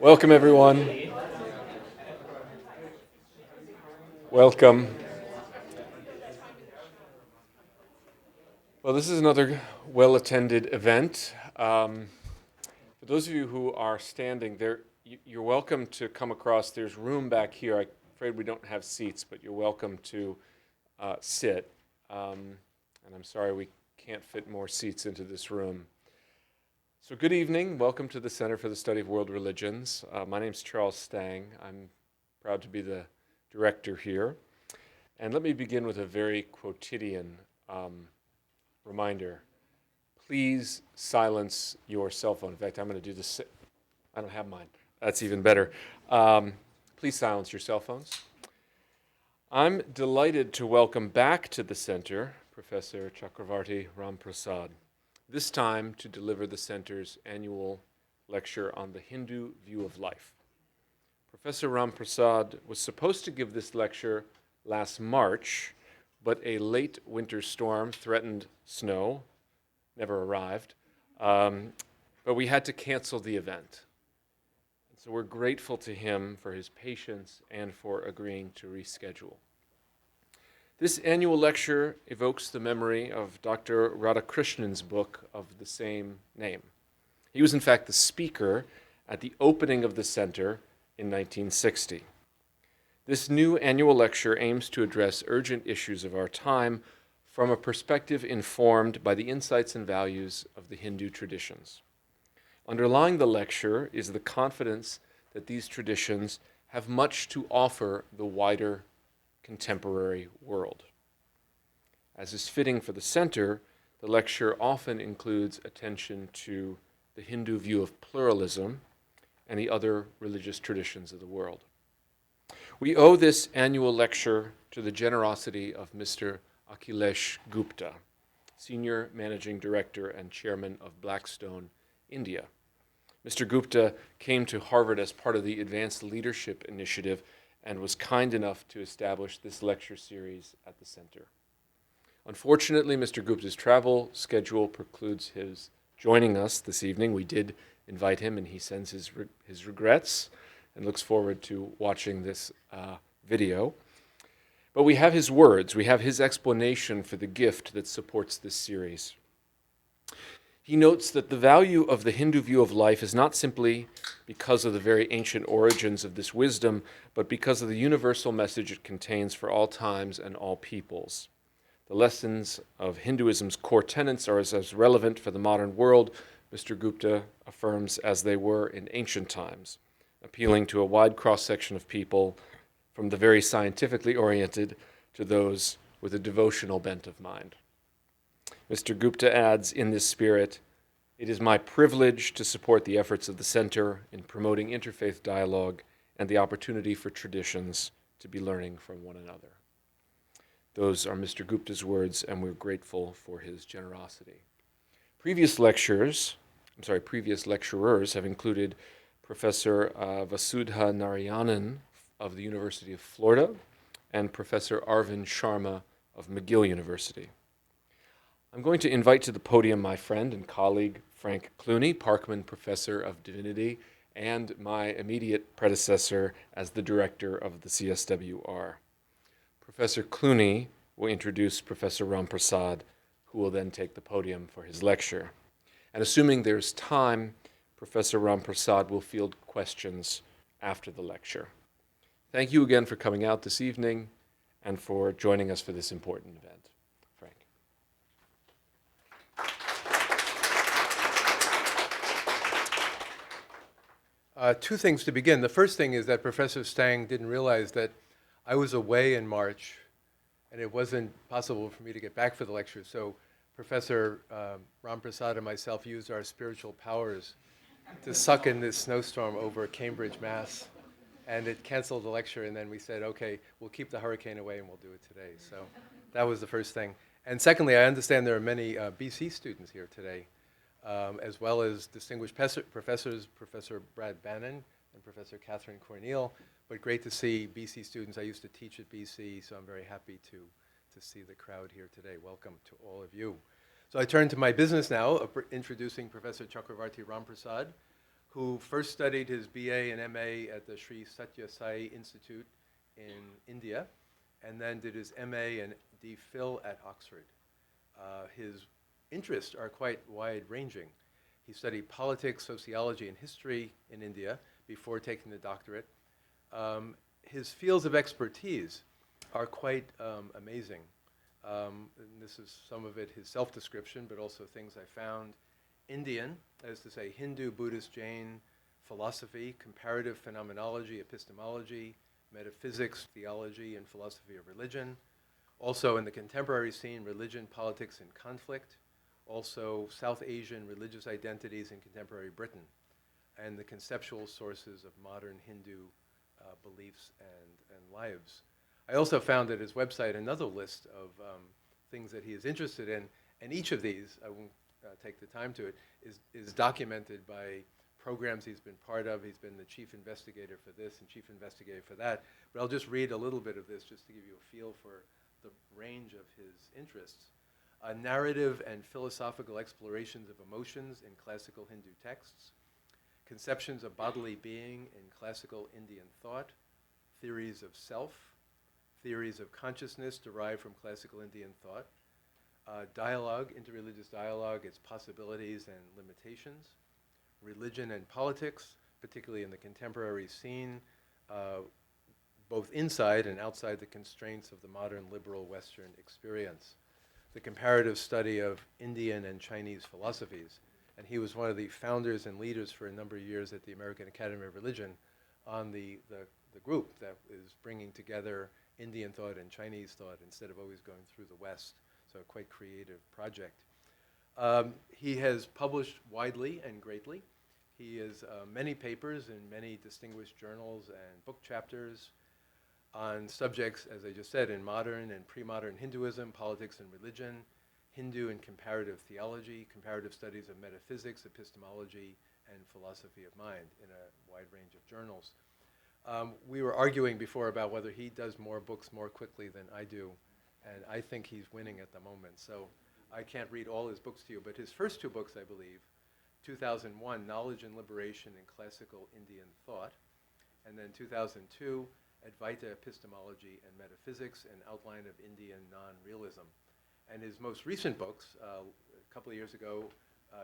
Welcome, everyone. Welcome. Well, this is another well-attended event. For those of you who are standing there, you're welcome to come across. There's room back here. I'm afraid we don't have seats, but you're welcome to sit. And I'm sorry we can't fit more seats into this room. So good evening. Welcome to the Center for the Study of World Religions. My name's Charles Stang. I'm proud to be the director here. And let me begin with a very quotidian reminder. Please silence your cell phone. In fact, I'm going to do this. I don't have mine. That's even better. Please silence your cell phones. I'm delighted to welcome back to the center Professor Chakravarthi Ram-Prasad, this time to deliver the center's annual lecture on the Hindu view of life. Professor Ram-Prasad was supposed to give this lecture last March, but a late winter storm threatened snow, never arrived, but we had to cancel the event. So we're grateful to him for his patience and for agreeing to reschedule. This annual lecture evokes the memory of Dr. Radhakrishnan's book of the same name. He was in fact the speaker at the opening of the center in 1960. This new annual lecture aims to address urgent issues of our time from a perspective informed by the insights and values of the Hindu traditions. Underlying the lecture is the confidence that these traditions have much to offer the wider contemporary world. As is fitting for the center, the lecture often includes attention to the Hindu view of pluralism and the other religious traditions of the world. We owe this annual lecture to the generosity of Mr. Akhilesh Gupta, Senior Managing Director and Chairman of Blackstone, India. Mr. Gupta came to Harvard as part of the Advanced Leadership Initiative and was kind enough to establish this lecture series at the center. Unfortunately, Mr. Gupta's travel schedule precludes his joining us this evening. We did invite him, and he sends his regrets and looks forward to watching this video. But we have his words, we have his explanation for the gift that supports this series. He notes that the value of the Hindu view of life is not simply because of the very ancient origins of this wisdom, but because of the universal message it contains for all times and all peoples. The lessons of Hinduism's core tenets are as relevant for the modern world, Mr. Gupta affirms, as they were in ancient times, appealing to a wide cross-section of people, from the very scientifically oriented to those with a devotional bent of mind. Mr. Gupta adds, in this spirit, it is my privilege to support the efforts of the Center in promoting interfaith dialogue and the opportunity for traditions to be learning from one another. Those are Mr. Gupta's words, and we're grateful for his generosity. Previous lecturers have included Professor Vasudha Narayanan of the University of Florida and Professor Arvind Sharma of McGill University. I'm going to invite to the podium my friend and colleague Frank Clooney, Parkman Professor of Divinity, and my immediate predecessor as the director of the CSWR. Professor Clooney will introduce Professor Ram-Prasad, who will then take the podium for his lecture. And assuming there's time, Professor Ram-Prasad will field questions after the lecture. Thank you again for coming out this evening and for joining us for this important event. Frank. Two things to begin. The first thing is that Professor Stang didn't realize that I was away in March, and it wasn't possible for me to get back for the lecture. So Professor Ram-Prasad and myself used our spiritual powers to suck in this snowstorm over Cambridge, Mass. And it canceled the lecture, and then we said, okay, we'll keep the hurricane away and we'll do it today. So that was the first thing. And secondly, I understand there are many BC students here today, as well as distinguished professors, Professor Brad Bannon and Professor Catherine Corneal. But great to see BC students. I used to teach at BC, so I'm very happy to see the crowd here today. Welcome to all of you. So I turn to my business now, introducing Professor Chakravarthi Ram-Prasad, who first studied his BA and MA at the Sri Satya Sai Institute in India, and then did his MA and DPhil at Oxford. His interests are quite wide-ranging. He studied politics, sociology, and history in India before taking the doctorate. His fields of expertise are quite amazing. And this is some of it, his self-description, but also things I found. Indian, that is to say Hindu, Buddhist, Jain, philosophy, comparative phenomenology, epistemology, metaphysics, theology, and philosophy of religion. Also in the contemporary scene, religion, politics, and conflict. Also South Asian religious identities in contemporary Britain, and the conceptual sources of modern Hindu beliefs and lives. I also found at his website another list of things that he is interested in, and each of these, I won't take the time to it, is documented by programs he's been part of. He's been the chief investigator for this and chief investigator for that. But I'll just read a little bit of this just to give you a feel for the range of his interests. Narrative and philosophical explorations of emotions in classical Hindu texts, conceptions of bodily being in classical Indian thought, theories of self, theories of consciousness derived from classical Indian thought, dialogue, interreligious dialogue, its possibilities and limitations, religion and politics, particularly in the contemporary scene, both inside and outside the constraints of the modern liberal Western experience, the comparative study of Indian and Chinese philosophies. And he was one of the founders and leaders for a number of years at the American Academy of Religion on the group that is bringing together Indian thought and Chinese thought instead of always going through the West. So a quite creative project. He has published widely and greatly. He has many papers in many distinguished journals and book chapters on subjects, as I just said, in modern and pre-modern Hinduism, politics and religion, Hindu and comparative theology, comparative studies of metaphysics, epistemology, and philosophy of mind in a wide range of journals. We were arguing before about whether he does more books more quickly than I do, and I think he's winning at the moment. So I can't read all his books to you, but his first two books, I believe, 2001, Knowledge and Liberation in Classical Indian Thought, and then 2002, Advaita Epistemology and Metaphysics, an Outline of Indian Non-Realism. And his most recent books, a couple of years ago,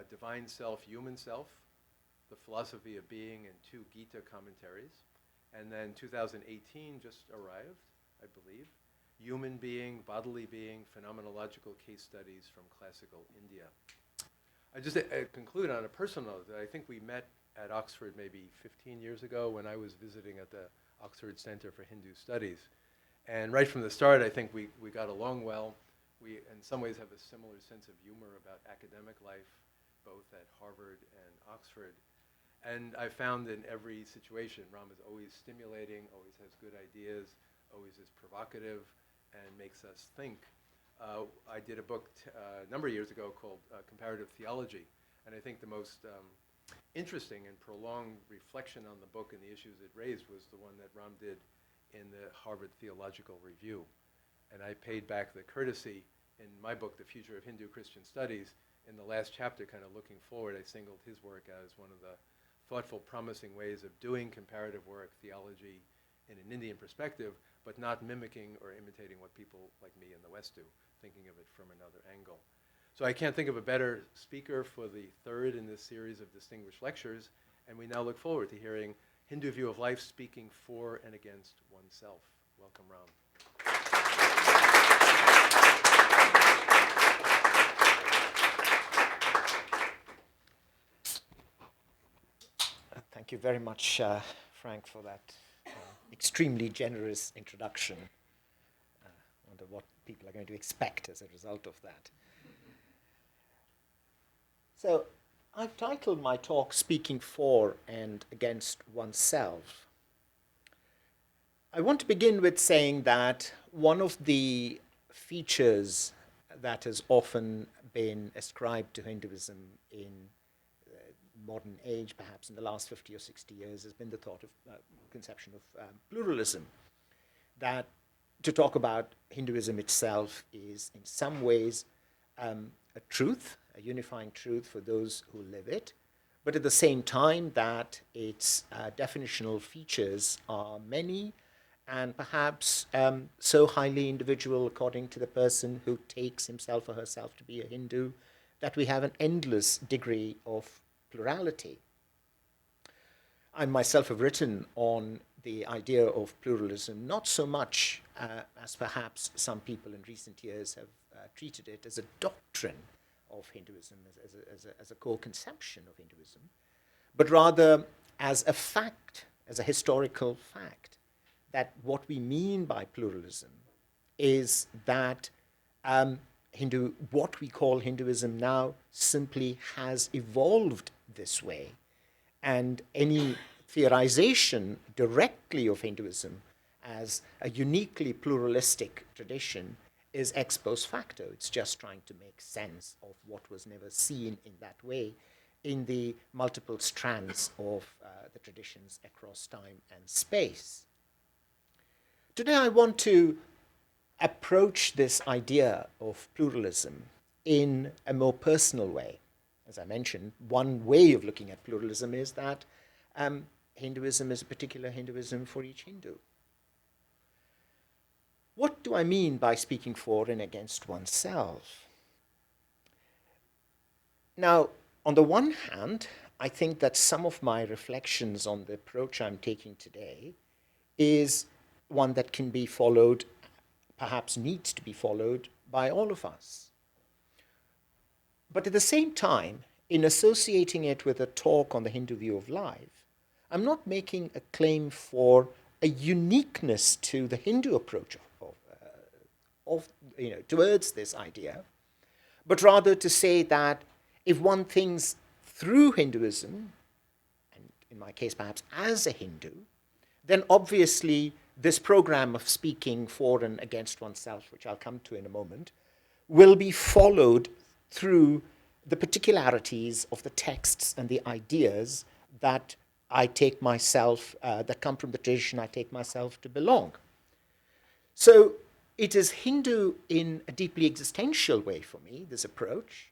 Divine Self, Human Self, The Philosophy of Being, and 2 Gita Commentaries. And then 2018 just arrived, I believe, Human Being, Bodily Being, Phenomenological Case Studies from Classical India. I just conclude on a personal note that I think we met at Oxford maybe 15 years ago when I was visiting at the Oxford Center for Hindu Studies. And right from the start, I think we got along well. We, in some ways, have a similar sense of humor about academic life, both at Harvard and Oxford. And I found in every situation, Ram is always stimulating, always has good ideas, always is provocative, and makes us think. I did a book a number of years ago called Comparative Theology, and I think the most interesting and prolonged reflection on the book and the issues it raised was the one that Ram did in the Harvard Theological Review. And I paid back the courtesy in my book, The Future of Hindu-Christian Studies. In the last chapter, kind of looking forward, I singled his work as one of the thoughtful, promising ways of doing comparative work, theology, in an Indian perspective, but not mimicking or imitating what people like me in the West do, thinking of it from another angle. So I can't think of a better speaker for the third in this series of distinguished lectures, and we now look forward to hearing Hindu view of life speaking for and against oneself. Welcome, Ram. Thank you very much, Frank, for that extremely generous introduction. I wonder what people are going to expect as a result of that. So I've titled my talk Speaking For and Against Oneself. I want to begin with saying that one of the features that has often been ascribed to Hinduism in modern age, perhaps in the last 50 or 60 years, has been the thought of conception of pluralism. That to talk about Hinduism itself is in some ways a truth, a unifying truth for those who live it, but at the same time that its definitional features are many and perhaps so highly individual according to the person who takes himself or herself to be a Hindu, that we have an endless degree of plurality. I myself have written on the idea of pluralism, not so much as perhaps some people in recent years have treated it as a doctrine of Hinduism, as a core conception of Hinduism, but rather as a fact, as a historical fact, that what we mean by pluralism is that what we call Hinduism now simply has evolved this way. And any theorization directly of Hinduism as a uniquely pluralistic tradition is ex post facto. It's just trying to make sense of what was never seen in that way in the multiple strands of the traditions across time and space. Today I want to approach this idea of pluralism in a more personal way. As I mentioned, one way of looking at pluralism is that Hinduism is a particular Hinduism for each Hindu. What do I mean by speaking for and against oneself? Now, on the one hand, I think that some of my reflections on the approach I'm taking today is one that can be followed, perhaps needs to be followed by all of us. But at the same time, in associating it with a talk on the Hindu view of life, I'm not making a claim for a uniqueness to the Hindu approach towards this idea, but rather to say that if one thinks through Hinduism, and in my case perhaps as a Hindu, then obviously this program of speaking for and against oneself, which I'll come to in a moment, will be followed through the particularities of the texts and the ideas that I take myself, that come from the tradition I take myself to belong. So it is Hindu in a deeply existential way for me, this approach,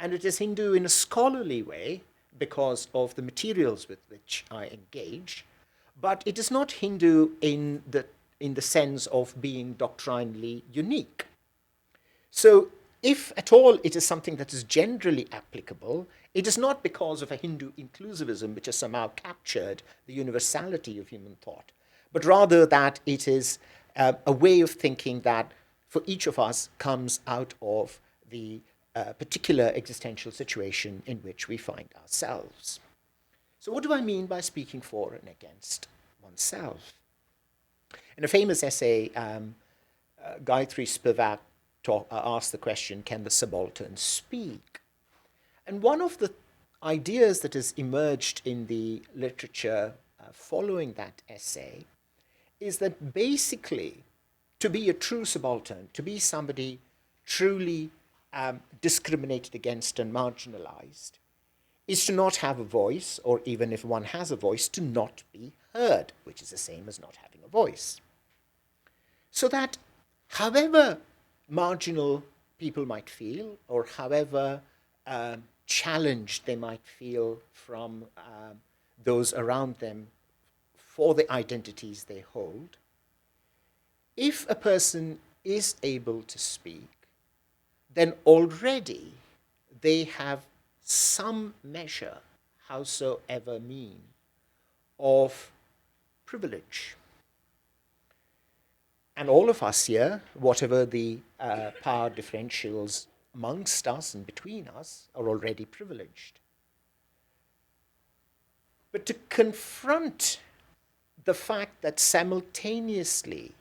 and it is Hindu in a scholarly way because of the materials with which I engage, but it is not Hindu in the sense of being doctrinally unique. So if at all it is something that is generally applicable, it is not because of a Hindu inclusivism which has somehow captured the universality of human thought, but rather that it is a way of thinking that for each of us comes out of the particular existential situation in which we find ourselves. So what do I mean by speaking for and against oneself? In a famous essay, Gayatri Spivak asked the question, can the subaltern speak? And one of the ideas that has emerged in the literature following that essay is that basically to be a true subaltern, to be somebody truly discriminated against and marginalized, is to not have a voice, or even if one has a voice, to not be heard, which is the same as not having a voice. So that however marginal people might feel, or however challenged they might feel from those around them for the identities they hold, if a person is able to speak, then already they have some measure, howsoever mean, of privilege. And all of us here, whatever the power differentials amongst us and between us, are already privileged. But to confront the fact that simultaneously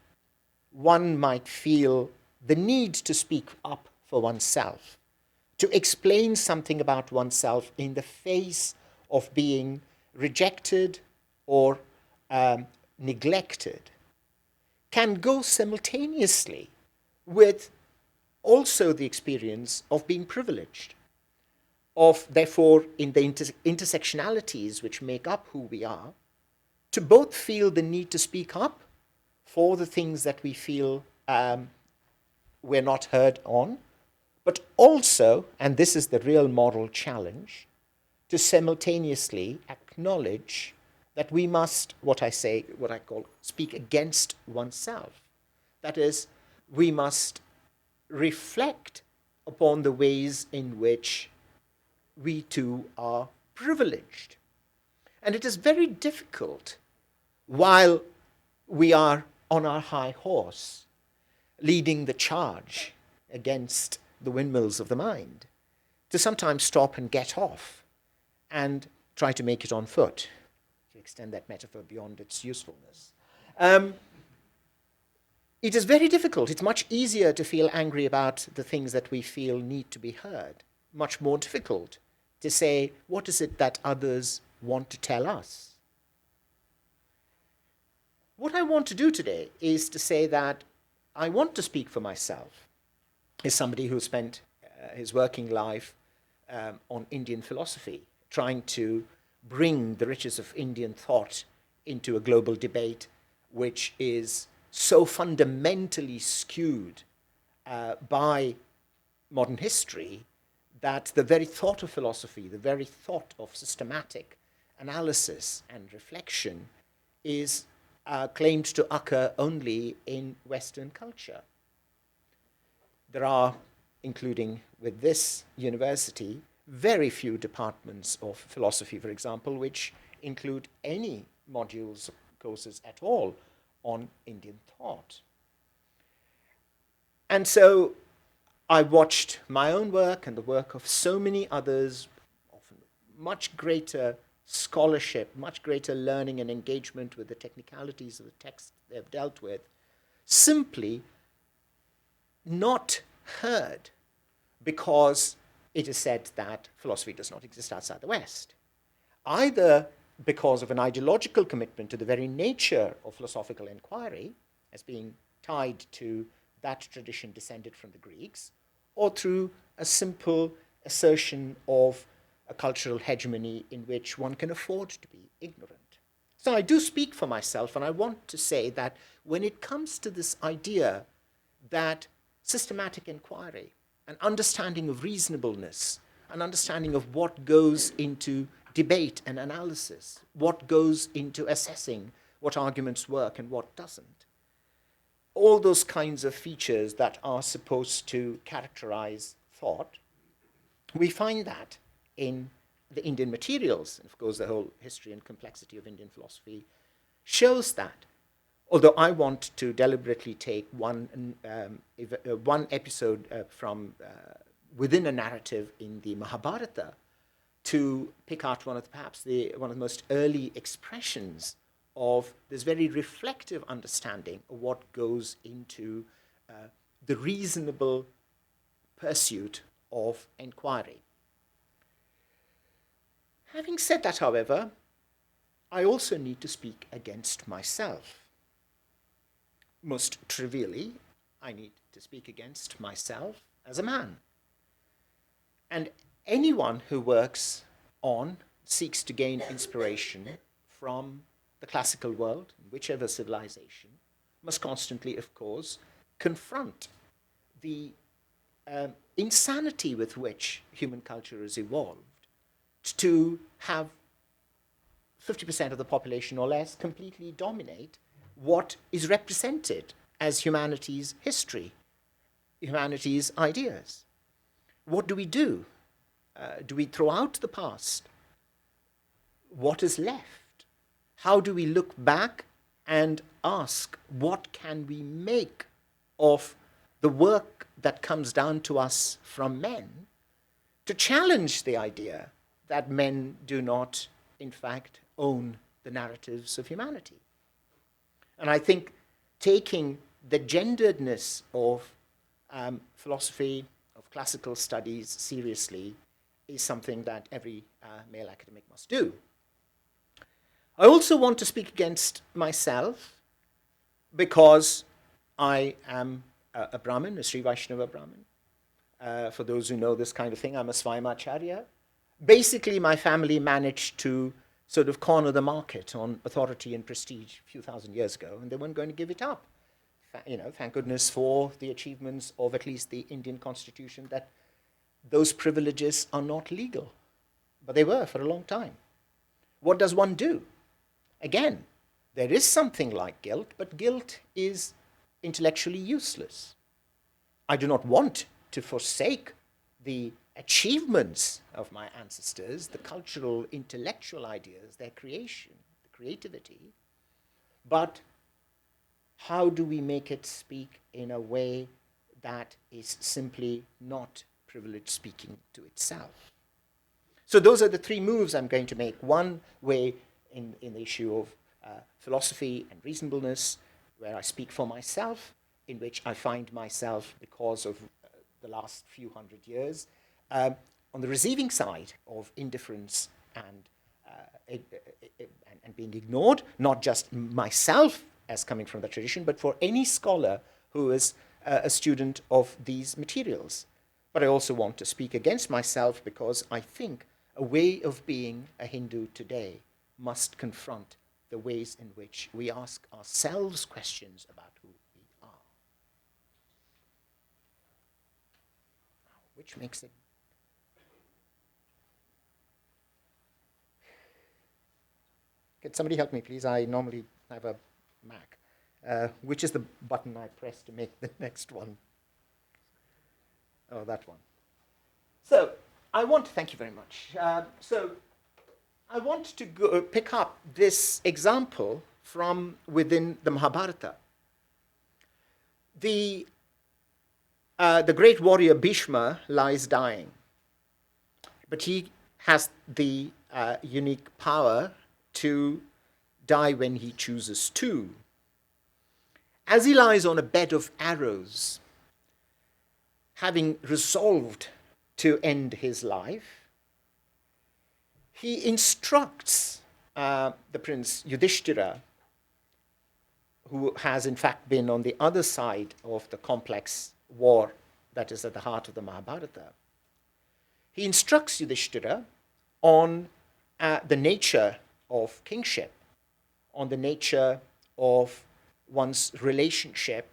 one might feel the need to speak up for oneself, to explain something about oneself in the face of being rejected or neglected can go simultaneously with also the experience of being privileged, of therefore in the intersectionalities which make up who we are, to both feel the need to speak up for the things that we feel we're not heard on, but also, and this is the real moral challenge, to simultaneously acknowledge that we must, what I call, speak against oneself. That is, we must reflect upon the ways in which we too are privileged. And it is very difficult while we are on our high horse, leading the charge against the windmills of the mind, to sometimes stop and get off and try to make it on foot, to extend that metaphor beyond its usefulness. It is very difficult. It's much easier to feel angry about the things that we feel need to be heard. Much more difficult to say, what is it that others want to tell us? What I want to do today is to say that I want to speak for myself as somebody who spent his working life on Indian philosophy, trying to bring the riches of Indian thought into a global debate which is so fundamentally skewed by modern history that the very thought of philosophy, the very thought of systematic analysis and reflection is claimed to occur only in Western culture. There are, including with this university, very few departments of philosophy, for example, which include any modules or courses at all on Indian thought. And so I watched my own work and the work of so many others, often much greater scholarship, much greater learning and engagement with the technicalities of the text they've dealt with, simply not heard because it is said that philosophy does not exist outside the West, either because of an ideological commitment to the very nature of philosophical inquiry as being tied to that tradition descended from the Greeks, or through a simple assertion of a cultural hegemony in which one can afford to be ignorant. So I do speak for myself, and I want to say that when it comes to this idea that systematic inquiry, an understanding of reasonableness, an understanding of what goes into debate and analysis, what goes into assessing what arguments work and what doesn't, all those kinds of features that are supposed to characterize thought, we find that in the Indian materials. And of course, the whole history and complexity of Indian philosophy shows that. Although I want to deliberately take one episode from within a narrative in the Mahabharata to pick out one of the most early expressions of this very reflective understanding of what goes into the reasonable pursuit of inquiry. Having said that, however, I also need to speak against myself. Most trivially, I need to speak against myself as a man. And anyone who works on, seeks to gain inspiration from the classical world, whichever civilization, must constantly, of course, confront the insanity with which human culture has evolved to have 50% of the population or less completely dominate what is represented as humanity's history, humanity's ideas. What do we do? Do we throw out the past? What is left? How do we look back and ask, what can we make of the work that comes down to us from men to challenge the idea that men do not, in fact, own the narratives of humanity? And I think taking the genderedness of philosophy, of of classical studies seriously is something that every male academic must do. I also want to speak against myself because I am a Brahmin, a Sri Vaishnava Brahmin. For those who know this kind of thing, I'm a Svaimacharya. Basically, my family managed to sort of corner the market on authority and prestige a few thousand years ago, and they weren't going to give it up. Thank goodness for the achievements of at least the Indian constitution that those privileges are not legal. But they were for a long time. What does one do? Again, there is something like guilt, but guilt is intellectually useless. I do not want to forsake the achievements of my ancestors, the cultural, intellectual ideas, their creation, the creativity, but how do we make it speak in a way that is simply not privilege speaking to itself? So those are the three moves I'm going to make. One way in the issue of philosophy and reasonableness, where I speak for myself, in which I find myself, because of the last few hundred years, on the receiving side of indifference and being ignored, not just myself as coming from the tradition, but for any scholar who is a student of these materials. But I also want to speak against myself because I think a way of being a Hindu today must confront the ways in which we ask ourselves questions about who we are. Which makes it... Can somebody help me, please? I normally have a Mac. Which is the button I press to make the next one? Oh, that one. So, I want to thank you very much. I want to pick up this example from within the Mahabharata. The great warrior Bhishma lies dying, but he has the unique power to die when he chooses to. As he lies on a bed of arrows, having resolved to end his life, he instructs the prince Yudhishthira, who has in fact been on the other side of the complex war that is at the heart of the Mahabharata. He instructs Yudhishthira on the nature of kingship, on the nature of one's relationship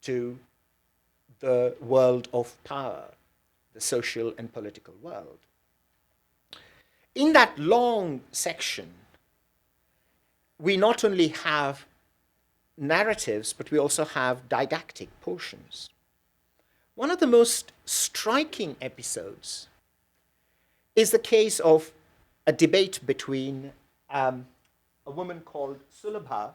to the world of power, the social and political world. In that long section, we not only have narratives, but we also have didactic portions. One of the most striking episodes is the case of a debate between a woman called Sulabha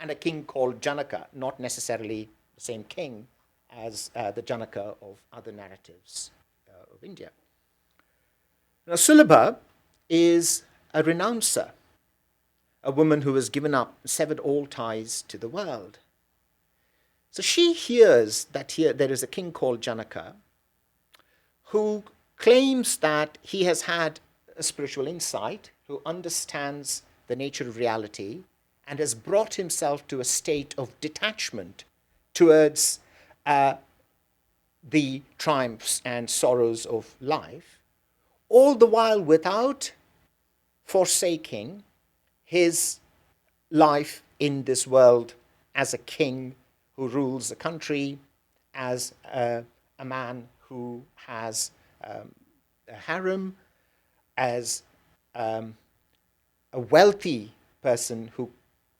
and a king called Janaka, not necessarily the same king as the Janaka of other narratives of India. Now, Sulabha is a renouncer, a woman who has given up, severed all ties to the world. So she hears that here there is a king called Janaka who claims that he has had a spiritual insight, who understands the nature of reality, and has brought himself to a state of detachment towards the triumphs and sorrows of life, all the while without forsaking his life in this world as a king who rules a country, as a man who has a harem, as a wealthy person who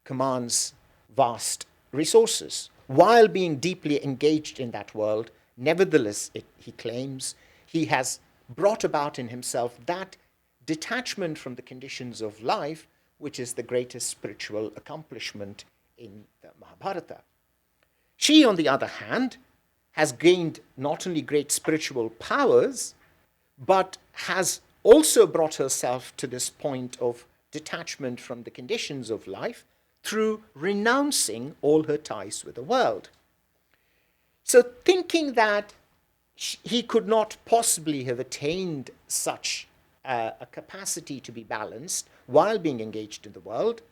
commands vast resources. While being deeply engaged in that world, nevertheless, he claims, he has brought about in himself that detachment from the conditions of life, which is the greatest spiritual accomplishment in the Mahabharata. She, on the other hand, has gained not only great spiritual powers, but has also brought herself to this point of detachment from the conditions of life through renouncing all her ties with the world. So thinking that he could not possibly have attained such a capacity to be balanced while being engaged in the world,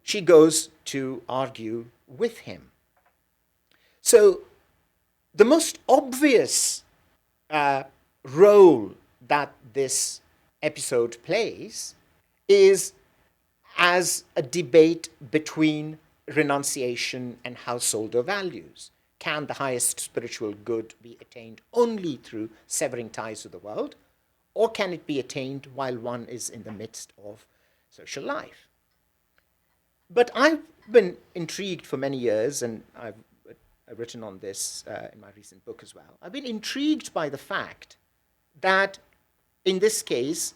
she goes to argue with him. So the most obvious role that this episode plays is as a debate between renunciation and householder values. Can the highest spiritual good be attained only through severing ties with the world, or can it be attained while one is in the midst of social life? But I've been intrigued for many years, and I've written on this in my recent book as well. I've been intrigued by the fact that, in this case,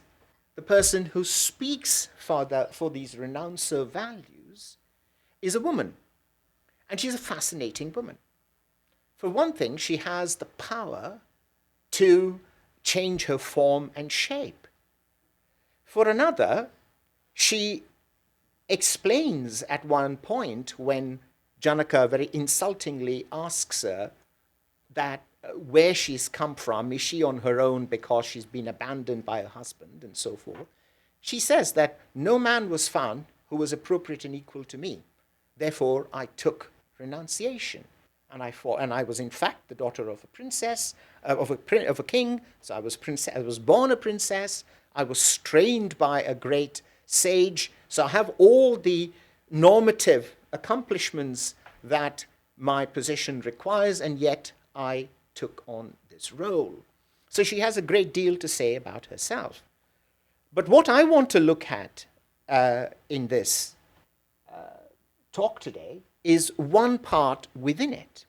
the person who speaks for these renouncer values is a woman. And she's a fascinating woman. For one thing, she has the power to change her form and shape. For another, she explains at one point when Janaka very insultingly asks her that where she's come from, is she on her own because she's been abandoned by her husband and so forth. She says that no man was found who was appropriate and equal to me. Therefore, I took renunciation. And I was in fact the daughter of a princess, of a king. So I was born a princess. I was trained by a great sage. So I have all the normative accomplishments that my position requires, and yet I took on this role. So she has a great deal to say about herself. But what I want to look at in this talk today is one part within it.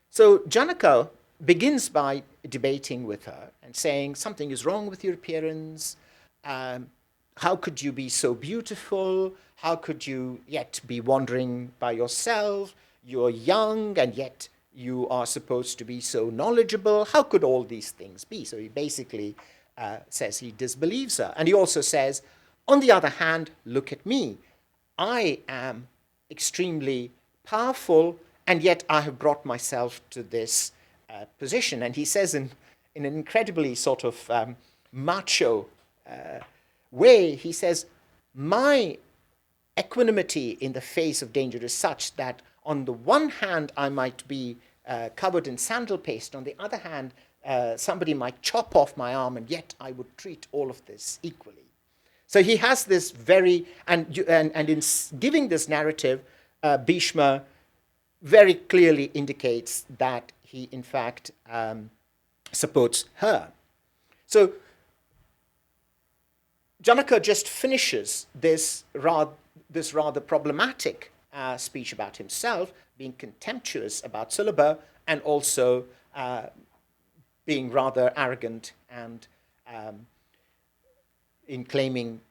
So Janaka begins by debating with her and saying, something is wrong with your appearance. How could you be so beautiful? How could you yet be wandering by yourself? You're young and yet you are supposed to be so knowledgeable. How could all these things be? So he basically says he disbelieves her. And he also says, on the other hand, look at me. I am extremely powerful, and yet I have brought myself to this position. And he says in an incredibly sort of macho way, he says, my equanimity in the face of danger is such that on the one hand, I might be covered in sandal paste. On the other hand, somebody might chop off my arm, and yet I would treat all of this equally. So he has this very, and in giving this narrative, Bhishma very clearly indicates that he, in fact, supports her. So Janaka just finishes this rather problematic speech about himself, being contemptuous about Sulabha, and also being rather arrogant and in claiming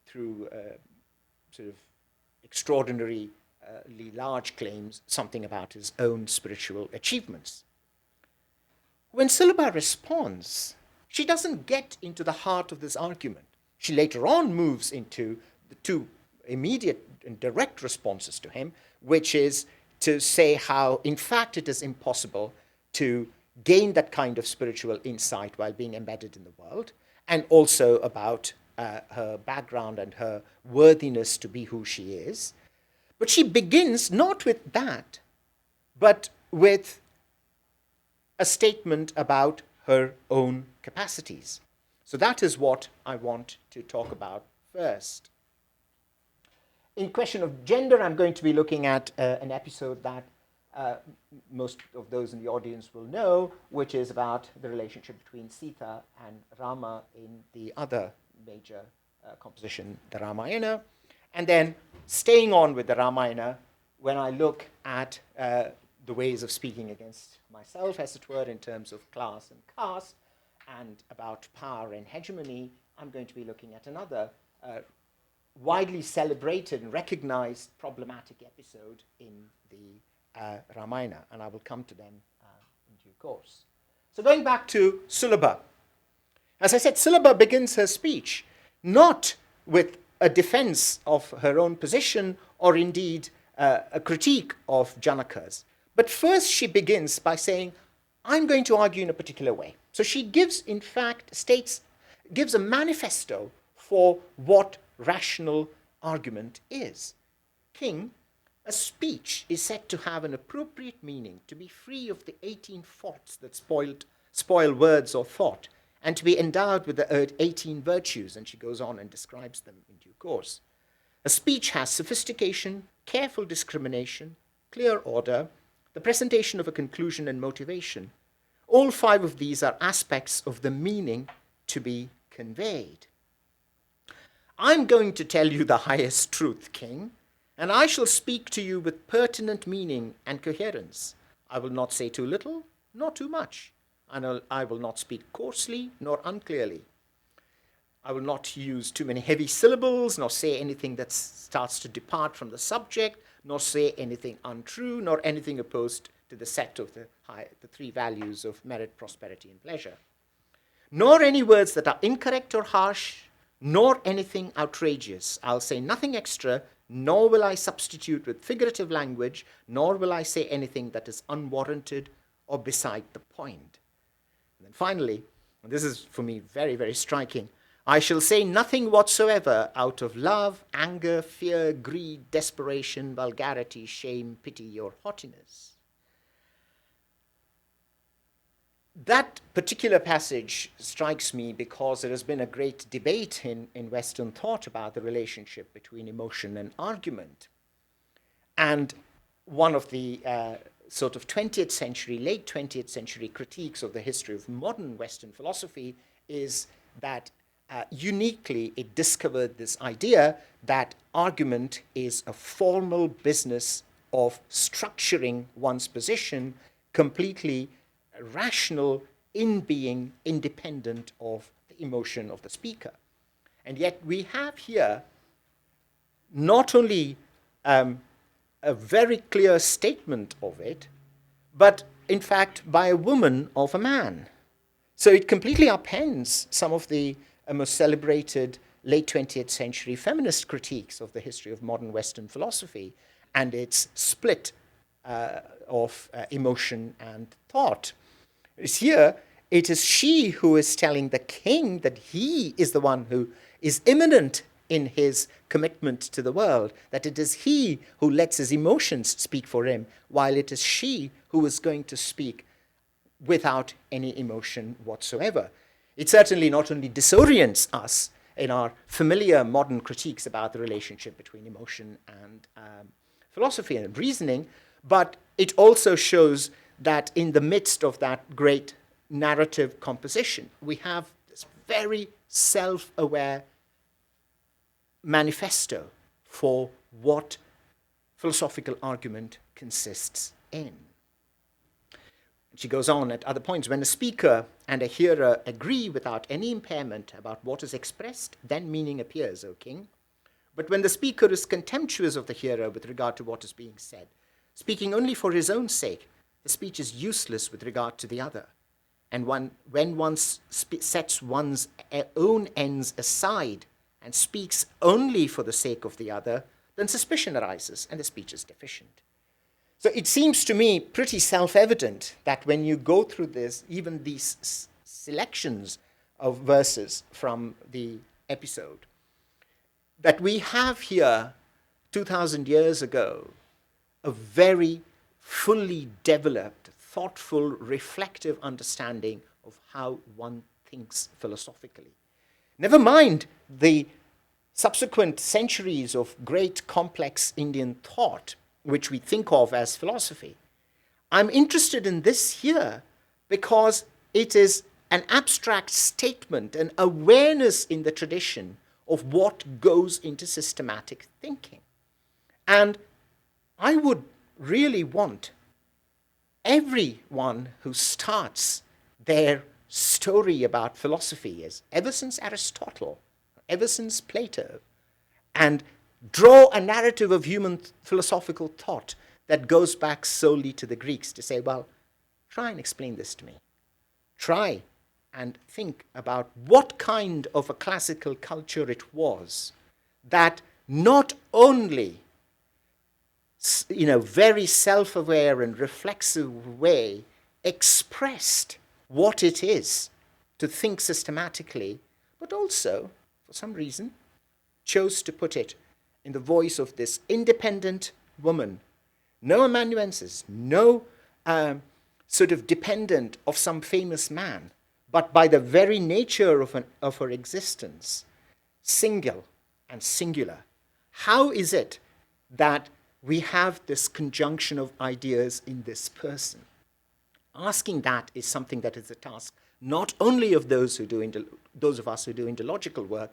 through sort of extraordinarily large claims something about his own spiritual achievements. When Sulabha responds, she doesn't get into the heart of this argument. She later on moves into the two immediate and direct responses to him, which is to say how, in fact, it is impossible to gain that kind of spiritual insight while being embedded in the world, and also about her background and her worthiness to be who she is. But she begins not with that, but with a statement about her own capacities. So that is what I want to talk about first. In question of gender, I'm going to be looking at an episode that most of those in the audience will know, which is about the relationship between Sita and Rama in the other major composition, the Ramayana. And then staying on with the Ramayana, when I look at the ways of speaking against myself, as it were, in terms of class and caste, and about power and hegemony, I'm going to be looking at another widely celebrated and recognized problematic episode in the Ramayana, and I will come to them in due course. So going back to Sulabha. As I said, Sulabha begins her speech not with a defense of her own position or indeed a critique of Janaka's, But first she begins by saying, I'm going to argue in a particular way. So she gives, in fact, gives a manifesto for what rational argument is. King, a speech is said to have an appropriate meaning, to be free of the 18 faults that spoil words or thought, and to be endowed with the 18 virtues, and she goes on and describes them in due course. A speech has sophistication, careful discrimination, clear order, the presentation of a conclusion and motivation. All 5 of these are aspects of the meaning to be conveyed. I'm going to tell you the highest truth, King, and I shall speak to you with pertinent meaning and coherence. I will not say too little, nor too much. And I will not speak coarsely, nor unclearly. I will not use too many heavy syllables, nor say anything that starts to depart from the subject, nor say anything untrue, nor anything opposed to the set of the 3 values of merit, prosperity, and pleasure. Nor any words that are incorrect or harsh, nor anything outrageous. I'll say nothing extra, nor will I substitute with figurative language, nor will I say anything that is unwarranted or beside the point. And then finally, and this is for me very, very striking, I shall say nothing whatsoever out of love, anger, fear, greed, desperation, vulgarity, shame, pity, or haughtiness. That particular passage strikes me because there has been a great debate in Western thought about the relationship between emotion and argument. And one of the sort of 20th century, late 20th century critiques of the history of modern Western philosophy is that uniquely it discovered this idea that argument is a formal business of structuring one's position completely rational in being independent of the emotion of the speaker. And yet we have here not only a very clear statement of it, but in fact by a woman of a man. So it completely upends some of the most celebrated late 20th century feminist critiques of the history of modern Western philosophy and its split of emotion and thought. Here, it is she who is telling the king that he is the one who is immanent in his commitment to the world, that it is he who lets his emotions speak for him, while it is she who is going to speak without any emotion whatsoever. It certainly not only disorients us in our familiar modern critiques about the relationship between emotion and philosophy and reasoning, but it also shows that in the midst of that great narrative composition, we have this very self-aware manifesto for what philosophical argument consists in. She goes on at other points, when a speaker and a hearer agree without any impairment about what is expressed, then meaning appears, O king. But when the speaker is contemptuous of the hearer with regard to what is being said, speaking only for his own sake, the speech is useless with regard to the other. And when one sets one's own ends aside and speaks only for the sake of the other, then suspicion arises and the speech is deficient. So it seems to me pretty self-evident that when you go through this, even these selections of verses from the episode, that we have here, 2,000 years ago, a very fully developed, thoughtful, reflective understanding of how one thinks philosophically. Never mind the subsequent centuries of great complex Indian thought, which we think of as philosophy. I'm interested in this here because it is an abstract statement, an awareness in the tradition of what goes into systematic thinking. And I would really want everyone who starts their story about philosophy is ever since Aristotle, ever since Plato, and draw a narrative of human philosophical thought that goes back solely to the Greeks to say, well, try and explain this to me. Try and think about what kind of a classical culture it was that not only very self-aware and reflexive way expressed what it is to think systematically, but also, for some reason, chose to put it in the voice of this independent woman, no amanuensis, no sort of dependent of some famous man, but by the very nature of her existence, single and singular. How is it that we have this conjunction of ideas in this person? Asking that is something that is a task not only of those of us who do ontological work,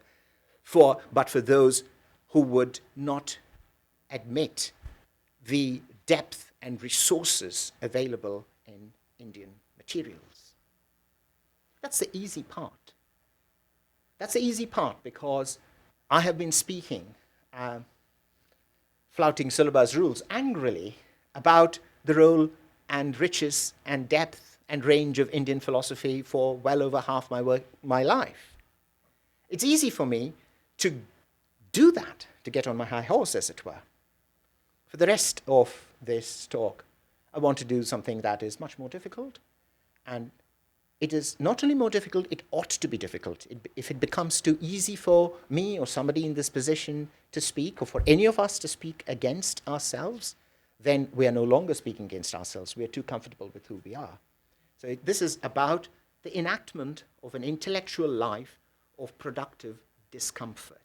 but for those who would not admit the depth and resources available in Indian materials. That's the easy part. That's the easy part because I have been speaking, flouting Sulabha's rules angrily about the role and riches and depth and range of Indian philosophy for well over half my life. It's easy for me to do that, to get on my high horse, as it were. For the rest of this talk, I want to do something that is much more difficult. And it is not only more difficult, it ought to be difficult. If it becomes too easy for me or somebody in this position to speak, or for any of us to speak against ourselves, then we are no longer speaking against ourselves. We are too comfortable with who we are. So this is about the enactment of an intellectual life of productive discomfort.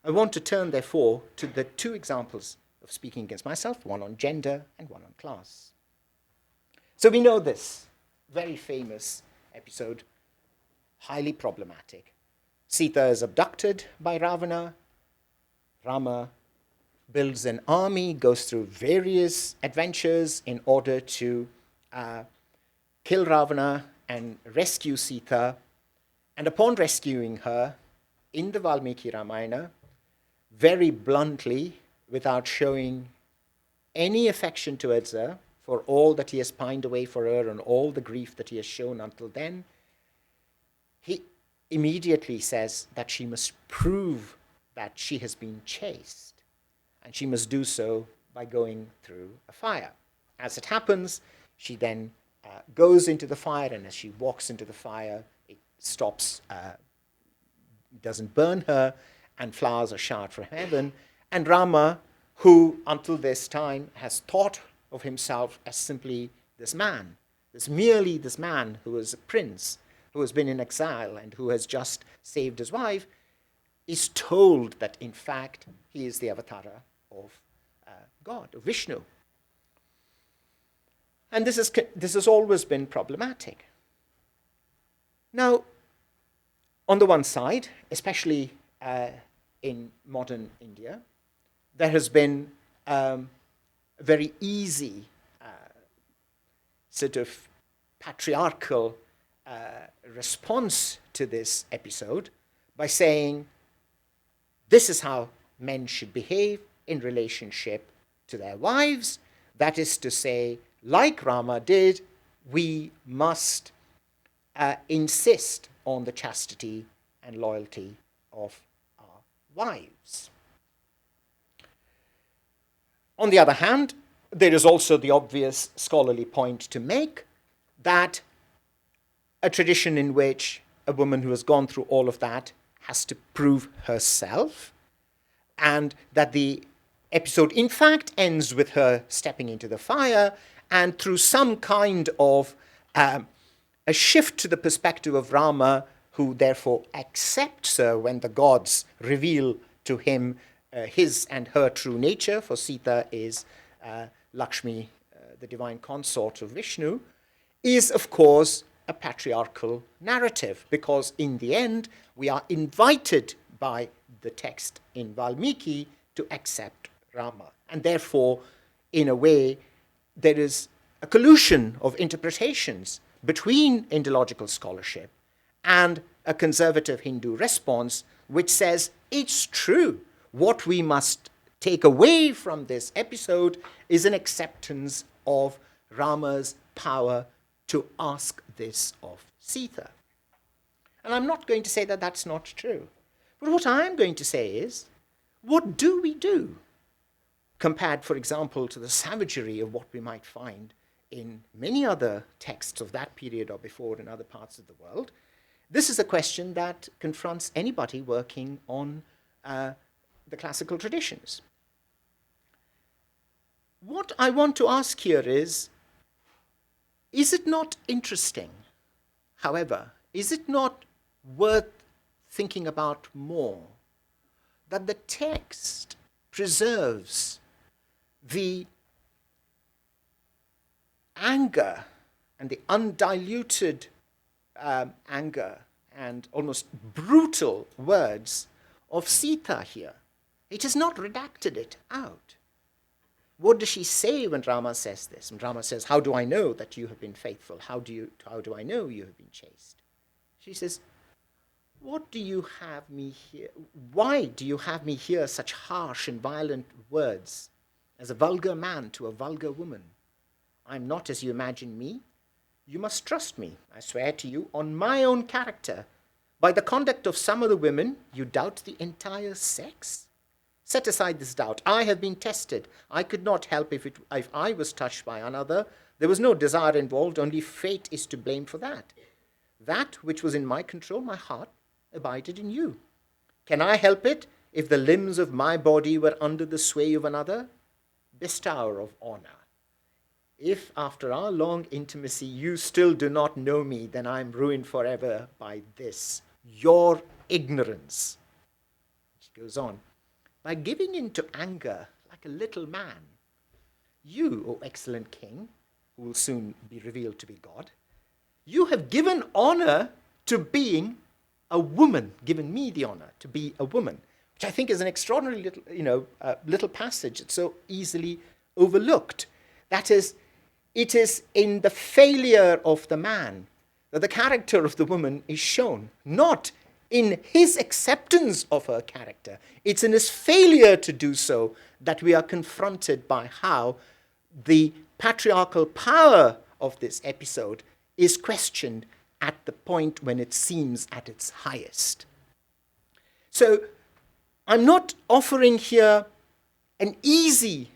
I want to turn, therefore, to the two examples of speaking against myself, one on gender and one on class. So we know this very famous episode, highly problematic. Sita is abducted by Ravana. Rama builds an army, goes through various adventures in order to kill Ravana and rescue Sita. And upon rescuing her, in the Valmiki Ramayana, very bluntly, without showing any affection towards her for all that he has pined away for her and all the grief that he has shown until then, he immediately says that she must prove that she has been chaste, and she must do so by going through a fire. As it happens, she then goes into the fire, and as she walks into the fire, it stops, doesn't burn her, and flowers are showered from heaven. And Rama, who until this time has thought of himself as simply this man, merely this man who is a prince, who has been in exile and who has just saved his wife, is told that in fact he is the avatar of God, of Vishnu. And this has always been problematic. Now, on the one side, especially in modern India, there has been a very easy sort of patriarchal response to this episode by saying, this is how men should behave in relationship to their wives. That is to say, like Rama did, we must insist on the chastity and loyalty of our wives. On the other hand, there is also the obvious scholarly point to make that a tradition in which a woman who has gone through all of that has to prove herself, and that the episode in fact ends with her stepping into the fire, and through some kind of a shift to the perspective of Rama, who therefore accepts her when the gods reveal to him his and her true nature, for Sita is Lakshmi, the divine consort of Vishnu, is of course a patriarchal narrative, because in the end we are invited by the text in Valmiki to accept Rama. And therefore, in a way, there is a collusion of interpretations between Indological scholarship and a conservative Hindu response, which says it's true. What we must take away from this episode is an acceptance of Rama's power to ask this of Sita. And I'm not going to say that that's not true. But what I am going to say is, what do we do compared, for example, to the savagery of what we might find in many other texts of that period or before in other parts of the world. This is a question that confronts anybody working on the classical traditions. What I want to ask here is it not interesting, however, is it not worth thinking about more, that the text preserves the anger and the undiluted anger and almost brutal words of Sita here? It has not redacted it out. What does she say when Rama says this? When Rama says, "How do I know that you have been faithful? How do I know you have been chaste?" She says, "What do you have me hear? Why do you have me hear such harsh and violent words as a vulgar man to a vulgar woman? I'm not as you imagine me. You must trust me. I swear to you on my own character. By the conduct of some of the women, you doubt the entire sex? Set aside this doubt. I have been tested. I could not help if I was touched by another. There was no desire involved. Only fate is to blame for that. That which was in my control, my heart, abided in you. Can I help it if the limbs of my body were under the sway of another? Bestower of honor. If after our long intimacy you still do not know me, then I am ruined forever by this, your ignorance." She goes on. "By giving in to anger like a little man, you, O excellent king, who will soon be revealed to be God, you have given honor to being a woman, given me the honor to be a woman," which I think is an extraordinary little passage. It's so easily overlooked. That is, it is in the failure of the man that the character of the woman is shown, not in his acceptance of her character. It's in his failure to do so that we are confronted by how the patriarchal power of this episode is questioned at the point when it seems at its highest. So I'm not offering here an easy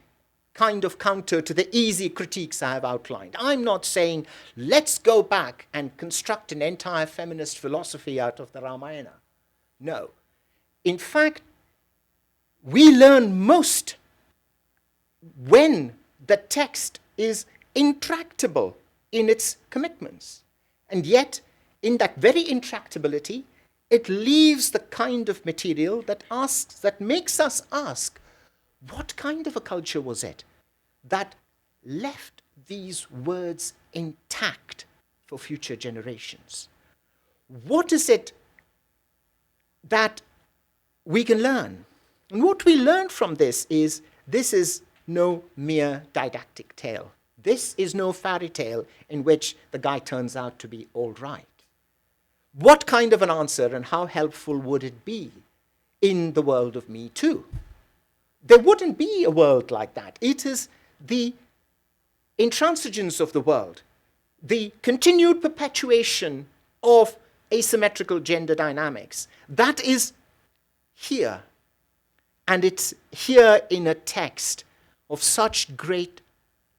kind of counter to the easy critiques I have outlined. I'm not saying, let's go back and construct an entire feminist philosophy out of the Ramayana. No. In fact, we learn most when the text is intractable in its commitments. And yet, in that very intractability, it leaves the kind of material that makes us ask, what kind of a culture was it that left these words intact for future generations? What is it that we can learn? And what we learn from this is no mere didactic tale. This is no fairy tale in which the guy turns out to be all right. What kind of an answer and how helpful would it be in the world of Me Too? There wouldn't be a world like that. It is the intransigence of the world, the continued perpetuation of asymmetrical gender dynamics. That is here. And it's here in a text of such great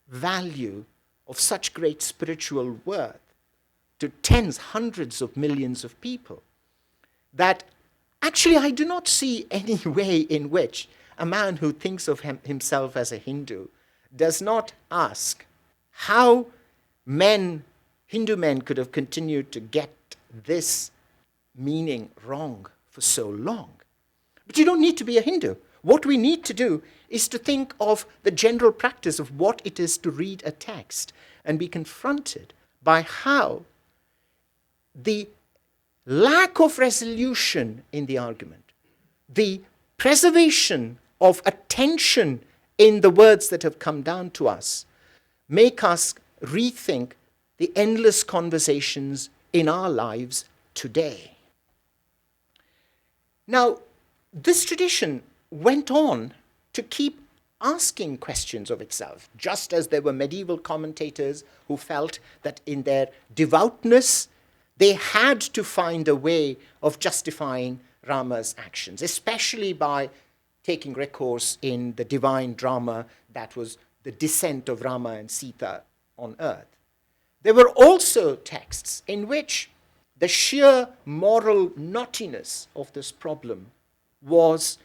value, of such great spiritual worth to tens, hundreds of millions of people, that actually I do not see any way in which a man who thinks of himself as a Hindu does not ask how Hindu men could have continued to get this meaning wrong for so long. But you don't need to be a Hindu. What we need to do is to think of the general practice of what it is to read a text and be confronted by how the lack of resolution in the argument, the preservation of attention in the words that have come down to us, make us rethink the endless conversations in our lives today. Now, this tradition went on to keep asking questions of itself, just as there were medieval commentators who felt that in their devoutness, they had to find a way of justifying Rama's actions, especially by taking recourse in the divine drama that was the descent of Rama and Sita on earth. There were also texts in which the sheer moral knottiness of this problem was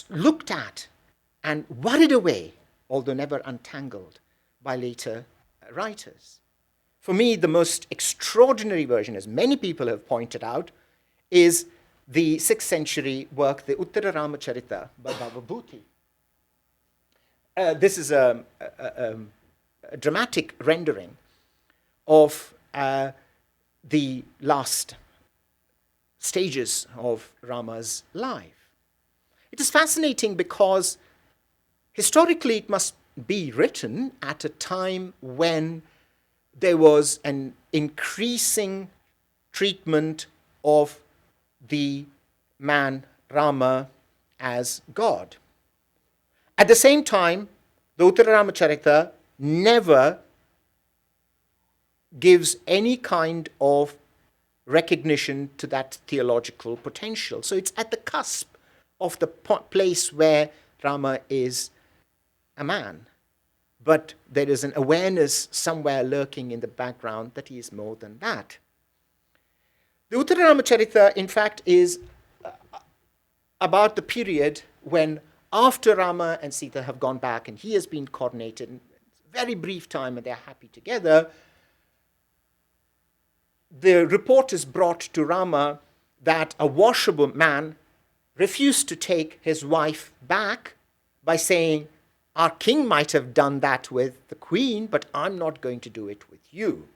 looked at and worried away, although never untangled, by later writers. For me, the most extraordinary version, as many people have pointed out, is the 6th century work, the Uttara Ramacharita by Bhavabhuti. This is a dramatic rendering of the last stages of Rama's life. It is fascinating because historically it must be written at a time when there was an increasing treatment of the man Rama as God. At the same time, the Uttara Ramacharita never gives any kind of recognition to that theological potential. So it's at the cusp of the place where Rama is a man, but there is an awareness somewhere lurking in the background that he is more than that. The Uttara Ramacharita, in fact, is about the period when, after Rama and Sita have gone back and he has been coronated, in a very brief time and they're happy together, the report is brought to Rama that a washable man refused to take his wife back by saying, our king might have done that with the queen, but I'm not going to do it with you.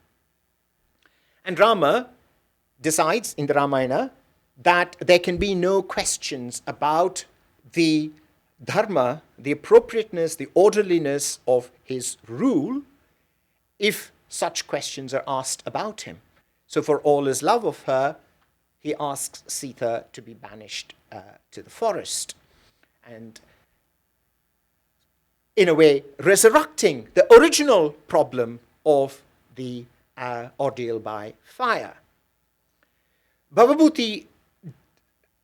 And Rama decides in the Ramayana that there can be no questions about the dharma, the appropriateness, the orderliness of his rule if such questions are asked about him. So for all his love of her, he asks Sita to be banished to the forest. And in a way, resurrecting the original problem of the ordeal by fire. Bhavabhuti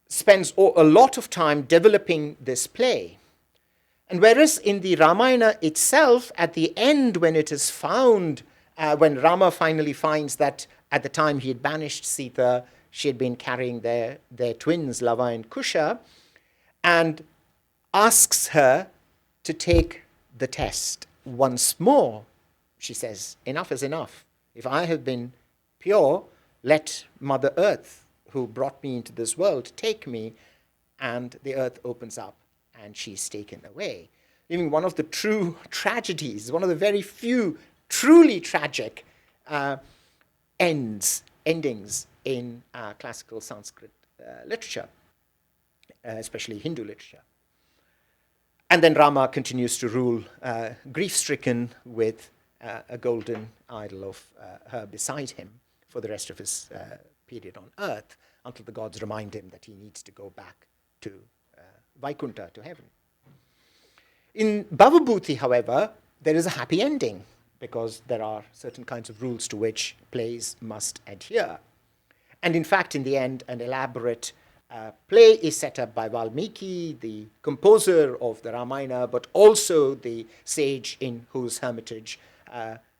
spends a lot of time developing this play. And whereas in the Ramayana itself, at the end, when it is found, when Rama finally finds that at the time he had banished Sita, she had been carrying their twins, Lava and Kusha, and asks her to take the test once more. She says, enough is enough. If I have been pure, let Mother Earth, who brought me into this world, take me. And the earth opens up and she's taken away. Leaving one of the true tragedies, one of the very few truly tragic endings in classical Sanskrit literature, especially Hindu literature. And then Rama continues to rule, grief-stricken, with a golden idol of her beside him for the rest of his period on earth, until the gods remind him that he needs to go back to Vaikuntha, to heaven. In Bhavabhuti, however, there is a happy ending, because there are certain kinds of rules to which plays must adhere. And in fact, in the end, an elaborate play is set up by Valmiki, the composer of the Ramayana, but also the sage in whose hermitage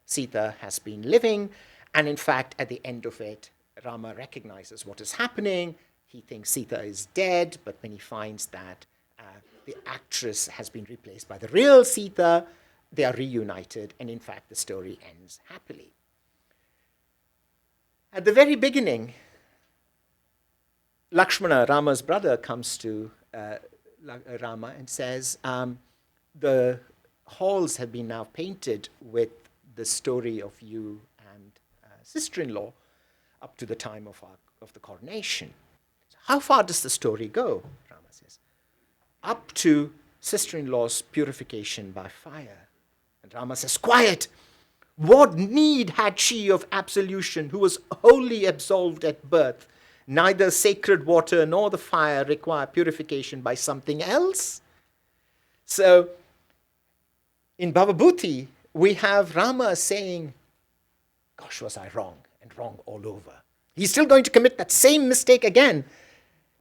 Sita has been living. And in fact, at the end of it, Rama recognizes what is happening. He thinks Sita is dead, but when he finds that the actress has been replaced by the real Sita, they are reunited, and in fact, the story ends happily. At the very beginning, Lakshmana, Rama's brother, comes to Rama and says, the halls have been now painted with the story of you and sister-in-law up to the time of the coronation. So how far does the story go? Rama says, up to sister-in-law's purification by fire. And Rama says, quiet! What need had she of absolution, who was wholly absolved at birth? Neither sacred water nor the fire require purification by something else. So, in Bhavabhuti, we have Rama saying, gosh, was I wrong, and wrong all over. He's still going to commit that same mistake again.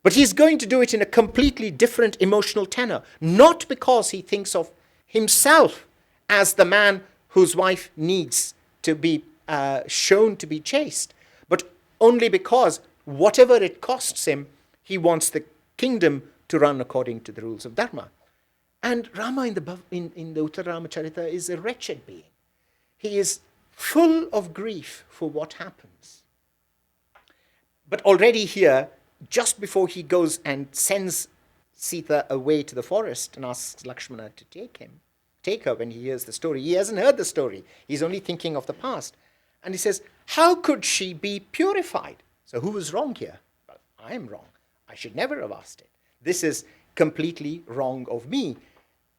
But he's going to do it in a completely different emotional tenor, not because he thinks of himself as the man whose wife needs to be shown to be chaste, but only because whatever it costs him, he wants the kingdom to run according to the rules of Dharma. And Rama in the Uttara-Ramacharita is a wretched being. He is full of grief for what happens. But already here, just before he goes and sends Sita away to the forest and asks Lakshmana to take her when he hears the story, he hasn't heard the story. He's only thinking of the past. And he says, how could she be purified? So who was wrong here? Well, I am wrong. I should never have asked it. This is completely wrong of me.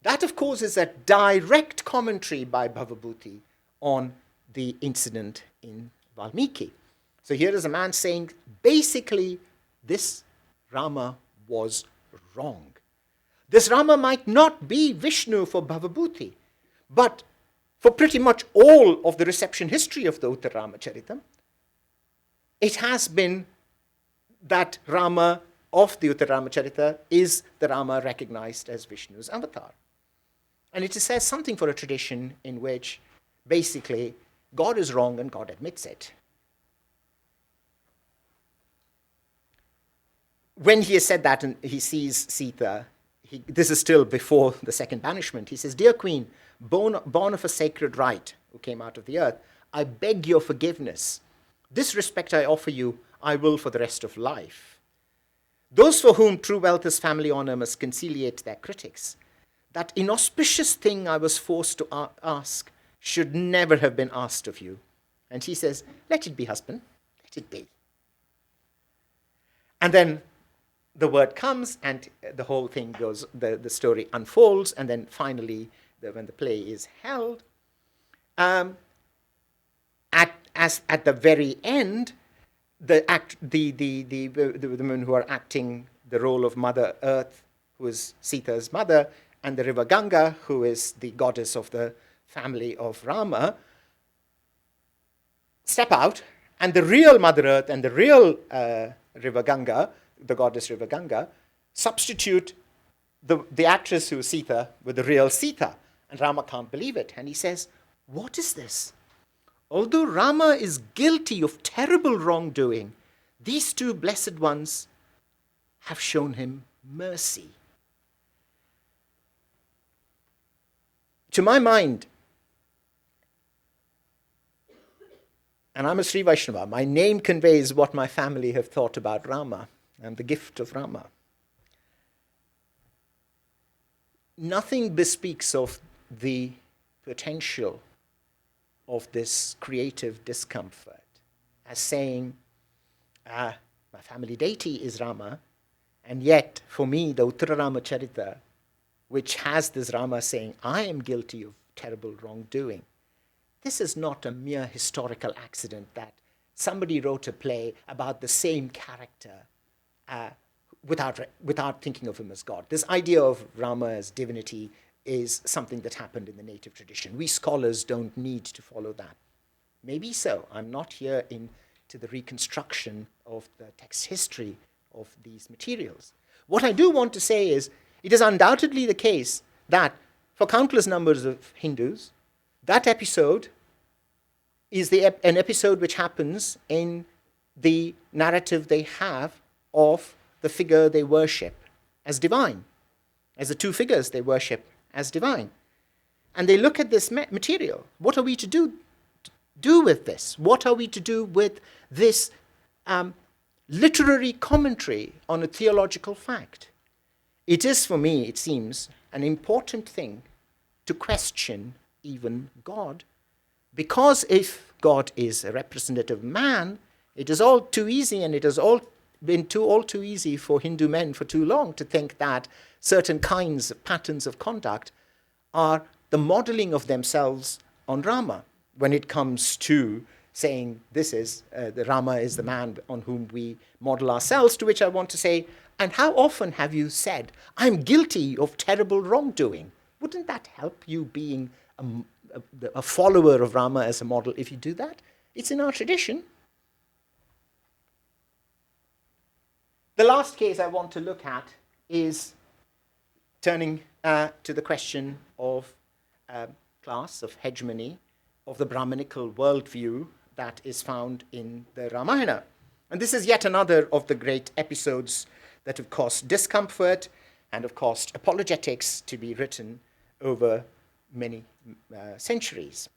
That, of course, is a direct commentary by Bhavabhuti on the incident in Valmiki. So here is a man saying, basically, this Rama was wrong. This Rama might not be Vishnu for Bhavabhuti, but for pretty much all of the reception history of the Uttara-Ramacharita, it has been that Rama of the Uttara-Ramacharita is the Rama recognized as Vishnu's avatar. And it says something for a tradition in which basically God is wrong and God admits it. When he has said that and he sees Sita, this is still before the second banishment, he says, "Dear Queen, born of a sacred right, who came out of the earth, I beg your forgiveness. This respect I offer you, I will for the rest of life. Those for whom true wealth is family honor must conciliate their critics. That inauspicious thing I was forced to ask should never have been asked of you." And he says, "Let it be, husband, let it be." And then the word comes and the whole thing goes, the story unfolds, and then finally, when the play is held, at the very end, the women who are acting the role of Mother Earth, who is Sita's mother, and the river Ganga, who is the goddess of the family of Rama, step out, and the real Mother Earth and the real river Ganga, the goddess river Ganga, substitute the actress who is Sita with the real Sita. And Rama can't believe it. And he says, "What is this? Although Rama is guilty of terrible wrongdoing, these two blessed ones have shown him mercy." To my mind, and I'm a Sri Vaishnava, my name conveys what my family have thought about Rama and the gift of Rama. Nothing bespeaks of the potential of this creative discomfort as saying, my family deity is Rama, and yet for me, the Uttara-Ramacharita, which has this Rama saying, I am guilty of terrible wrongdoing. This is not a mere historical accident that somebody wrote a play about the same character without thinking of him as God. This idea of Rama as divinity is something that happened in the native tradition. We scholars don't need to follow that. Maybe so. I'm not here into the reconstruction of the text history of these materials. What I do want to say is, it is undoubtedly the case that for countless numbers of Hindus, that episode is an episode which happens in the narrative they have of the figure they worship as divine, as the two figures they worship as divine. And they look at this material. What are we to do with this? What are we to do with this literary commentary on a theological fact? It is, for me, it seems, an important thing to question even God, because if God is a representative man, it is all too easy, and it has all been all too easy for Hindu men for too long to think that certain kinds of patterns of conduct are the modeling of themselves on Rama when it comes to saying this is, the Rama is the man on whom we model ourselves, to which I want to say, and how often have you said, I'm guilty of terrible wrongdoing? Wouldn't that help you being a follower of Rama as a model if you do that? It's in our tradition. The last case I want to look at is turning to the question of class, of hegemony, of the Brahmanical worldview that is found in the Ramayana. And this is yet another of the great episodes that have caused discomfort and have caused apologetics to be written over many centuries.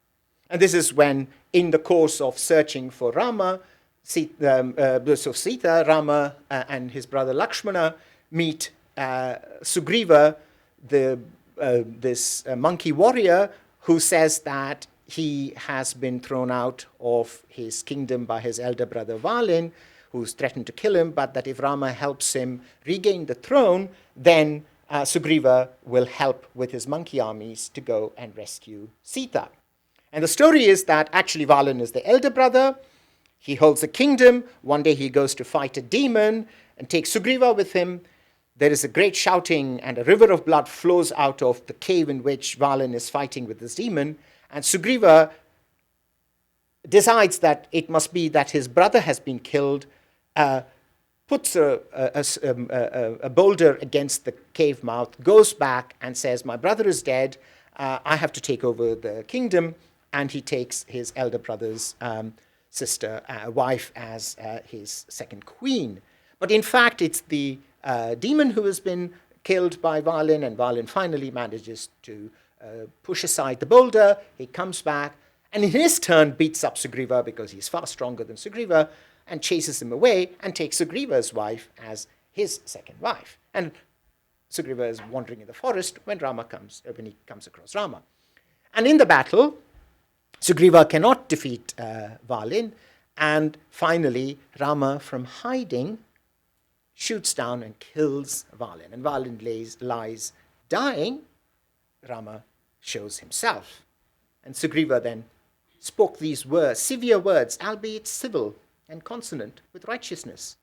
And this is when, in the course of searching for Rama, Sita, Rama, and his brother Lakshmana meet Sugriva, this monkey warrior, who says that he has been thrown out of his kingdom by his elder brother Valin, who's threatened to kill him, but that if Rama helps him regain the throne, then Sugriva will help with his monkey armies to go and rescue Sita. And the story is that actually Valin is the elder brother. He holds a kingdom. One day he goes to fight a demon and takes Sugriva with him. There is a great shouting, and a river of blood flows out of the cave in which Valin is fighting with this demon. And Sugriva decides that it must be that his brother has been killed, puts a boulder against the cave mouth, goes back and says, my brother is dead, I have to take over the kingdom, and he takes his elder brother's wife as his second queen. But in fact, it's the demon who has been killed by Valin, and Valin finally manages to push aside the boulder. He comes back, and in his turn beats up Sugriva because he's far stronger than Sugriva, and chases him away and takes Sugriva's wife as his second wife. And Sugriva is wandering in the forest when he comes across Rama. And in the battle, Sugriva cannot defeat Valin, and finally Rama, from hiding, shoots down and kills Valin. And Valin lies dying. Rama shows himself. And Sugriva then spoke these words, severe words, albeit civil and consonant with righteousness.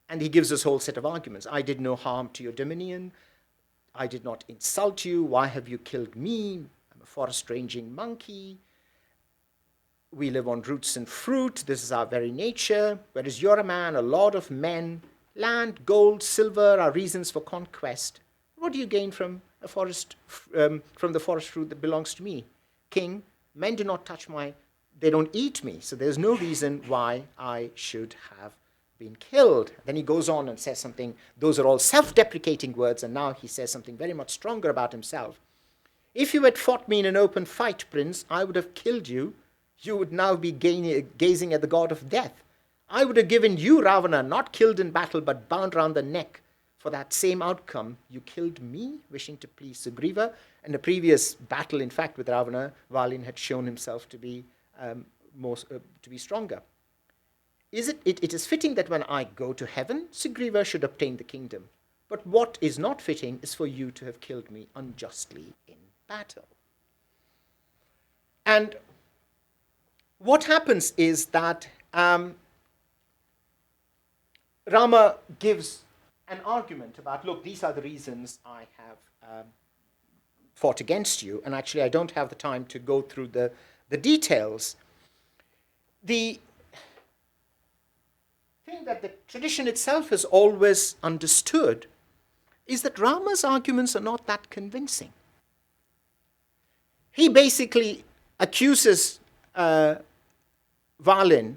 And he gives this whole set of arguments. I did no harm to your dominion. I did not insult you. Why have you killed me? I'm a forest-ranging monkey. We live on roots and fruit. This is our very nature. Whereas you're a man, a lord of men. Land, gold, silver are reasons for conquest. What do you gain from the forest fruit that belongs to me? King, men do not touch they don't eat me, so there's no reason why I should have been killed. Then he goes on and says something, those are all self-deprecating words, and now he says something very much stronger about himself. If you had fought me in an open fight, Prince, I would have killed you. You would now be gazing at the god of death. I would have given you, Ravana, not killed in battle, but bound round the neck. For that same outcome, you killed me, wishing to please Sugriva. In the previous battle, in fact, with Ravana, Valin had shown himself to be stronger. It is fitting that when I go to heaven, Sugriva should obtain the kingdom. But what is not fitting is for you to have killed me unjustly in battle. And what happens is that Rama gives an argument about, look, these are the reasons I have fought against you. And actually, I don't have the time to go through the details. The thing that the tradition itself has always understood is that Rama's arguments are not that convincing. He basically accuses Valin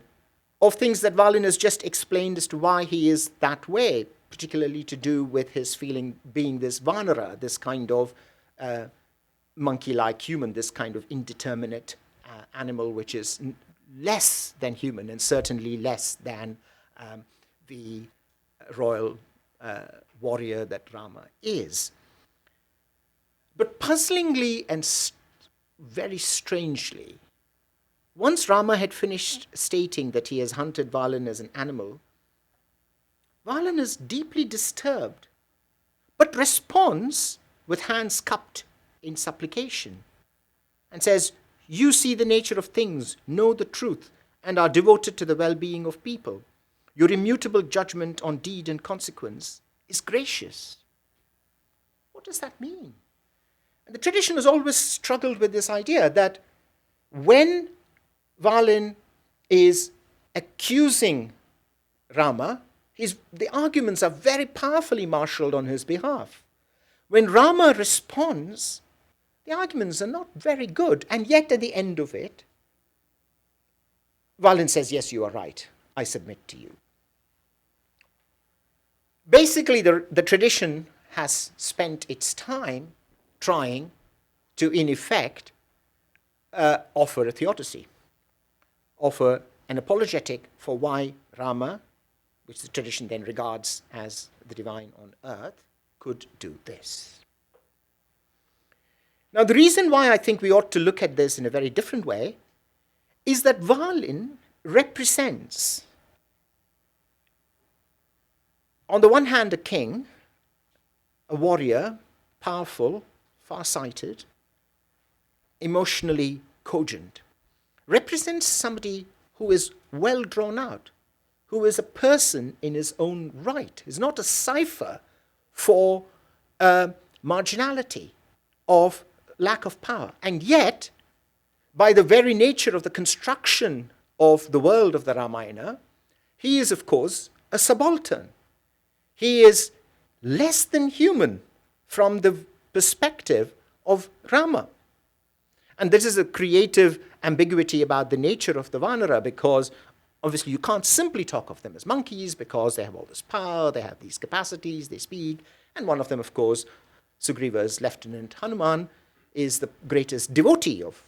of things that Valin has just explained as to why he is that way, particularly to do with his feeling being this Vanara, this kind of monkey-like human, this kind of indeterminate animal which is less than human and certainly less than the royal warrior that Rama is. But puzzlingly and very strangely, once Rama had finished stating that he has hunted Valin as an animal, Valin is deeply disturbed, but responds with hands cupped in supplication and says, you see the nature of things, know the truth, and are devoted to the well-being of people. Your immutable judgment on deed and consequence is gracious. What does that mean? And the tradition has always struggled with this idea that when Valin is accusing Rama The arguments are very powerfully marshaled on his behalf. When Rama responds, the arguments are not very good, and yet at the end of it, Valin says, yes, you are right, I submit to you. Basically, the tradition has spent its time trying to, in effect, offer a theodicy, offer an apologetic for why Rama, which the tradition then regards as the divine on earth, could do this. Now, the reason why I think we ought to look at this in a very different way is that Valin represents, on the one hand, a king, a warrior, powerful, far-sighted, emotionally cogent, represents somebody who is well drawn out, who is a person in his own right, is not a cipher for marginality of lack of power. And yet, by the very nature of the construction of the world of the Ramayana, he is, of course, a subaltern. He is less than human from the perspective of Rama. And this is a creative ambiguity about the nature of the Vanara, because obviously you can't simply talk of them as monkeys because they have all this power, they have these capacities, they speak. And one of them, of course, Sugriva's lieutenant Hanuman, is the greatest devotee of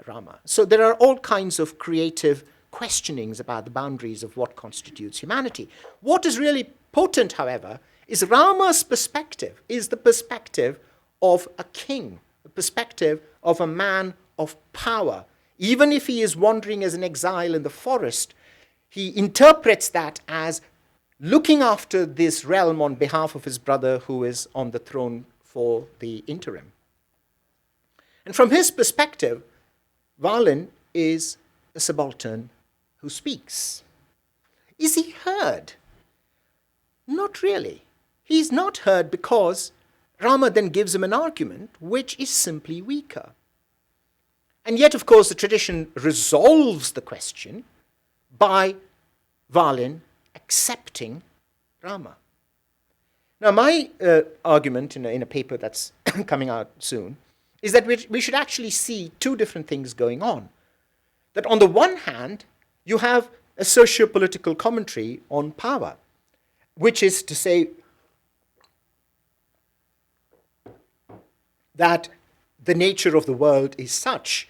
Rama. So there are all kinds of creative questionings about the boundaries of what constitutes humanity. What is really potent, however, is Rama's perspective, is the perspective of a king, the perspective of a man of power. Even if he is wandering as an exile in the forest, he interprets that as looking after this realm on behalf of his brother who is on the throne for the interim. And from his perspective, Valin is a subaltern who speaks. Is he heard? Not really. He's not heard because Rama then gives him an argument which is simply weaker. And yet, of course, the tradition resolves the question by Valin accepting Rama. Now, my argument in a paper that's coming out soon is that we should actually see two different things going on. That on the one hand, you have a socio-political commentary on power, which is to say that the nature of the world is such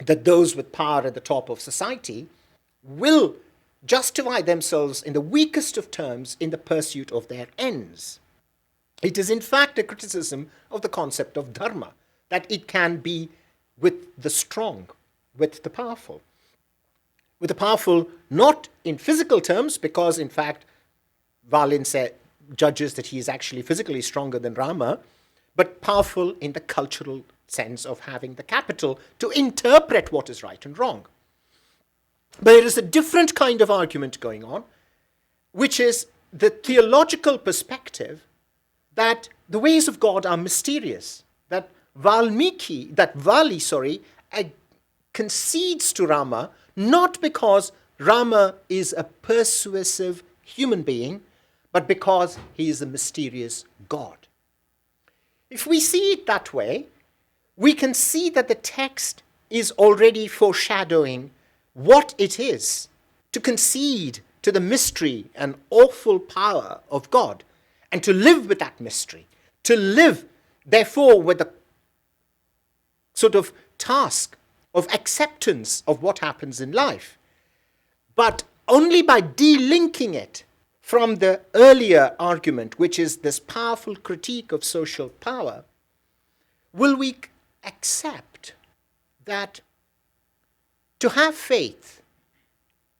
that those with power at the top of society will justify themselves in the weakest of terms in the pursuit of their ends. It is in fact a criticism of the concept of dharma, that it can be with the strong, with the powerful. With the powerful not in physical terms, because in fact Valin judges that he is actually physically stronger than Rama, but powerful in the cultural sense of having the capital to interpret what is right and wrong. But there is a different kind of argument going on, which is the theological perspective that the ways of God are mysterious, that Vali concedes to Rama not because Rama is a persuasive human being, but because he is a mysterious God. If we see it that way, we can see that the text is already foreshadowing what it is to concede to the mystery and awful power of God, and to live with that mystery, to live, therefore, with the sort of task of acceptance of what happens in life. But only by delinking it from the earlier argument, which is this powerful critique of social power, will we accept that to have faith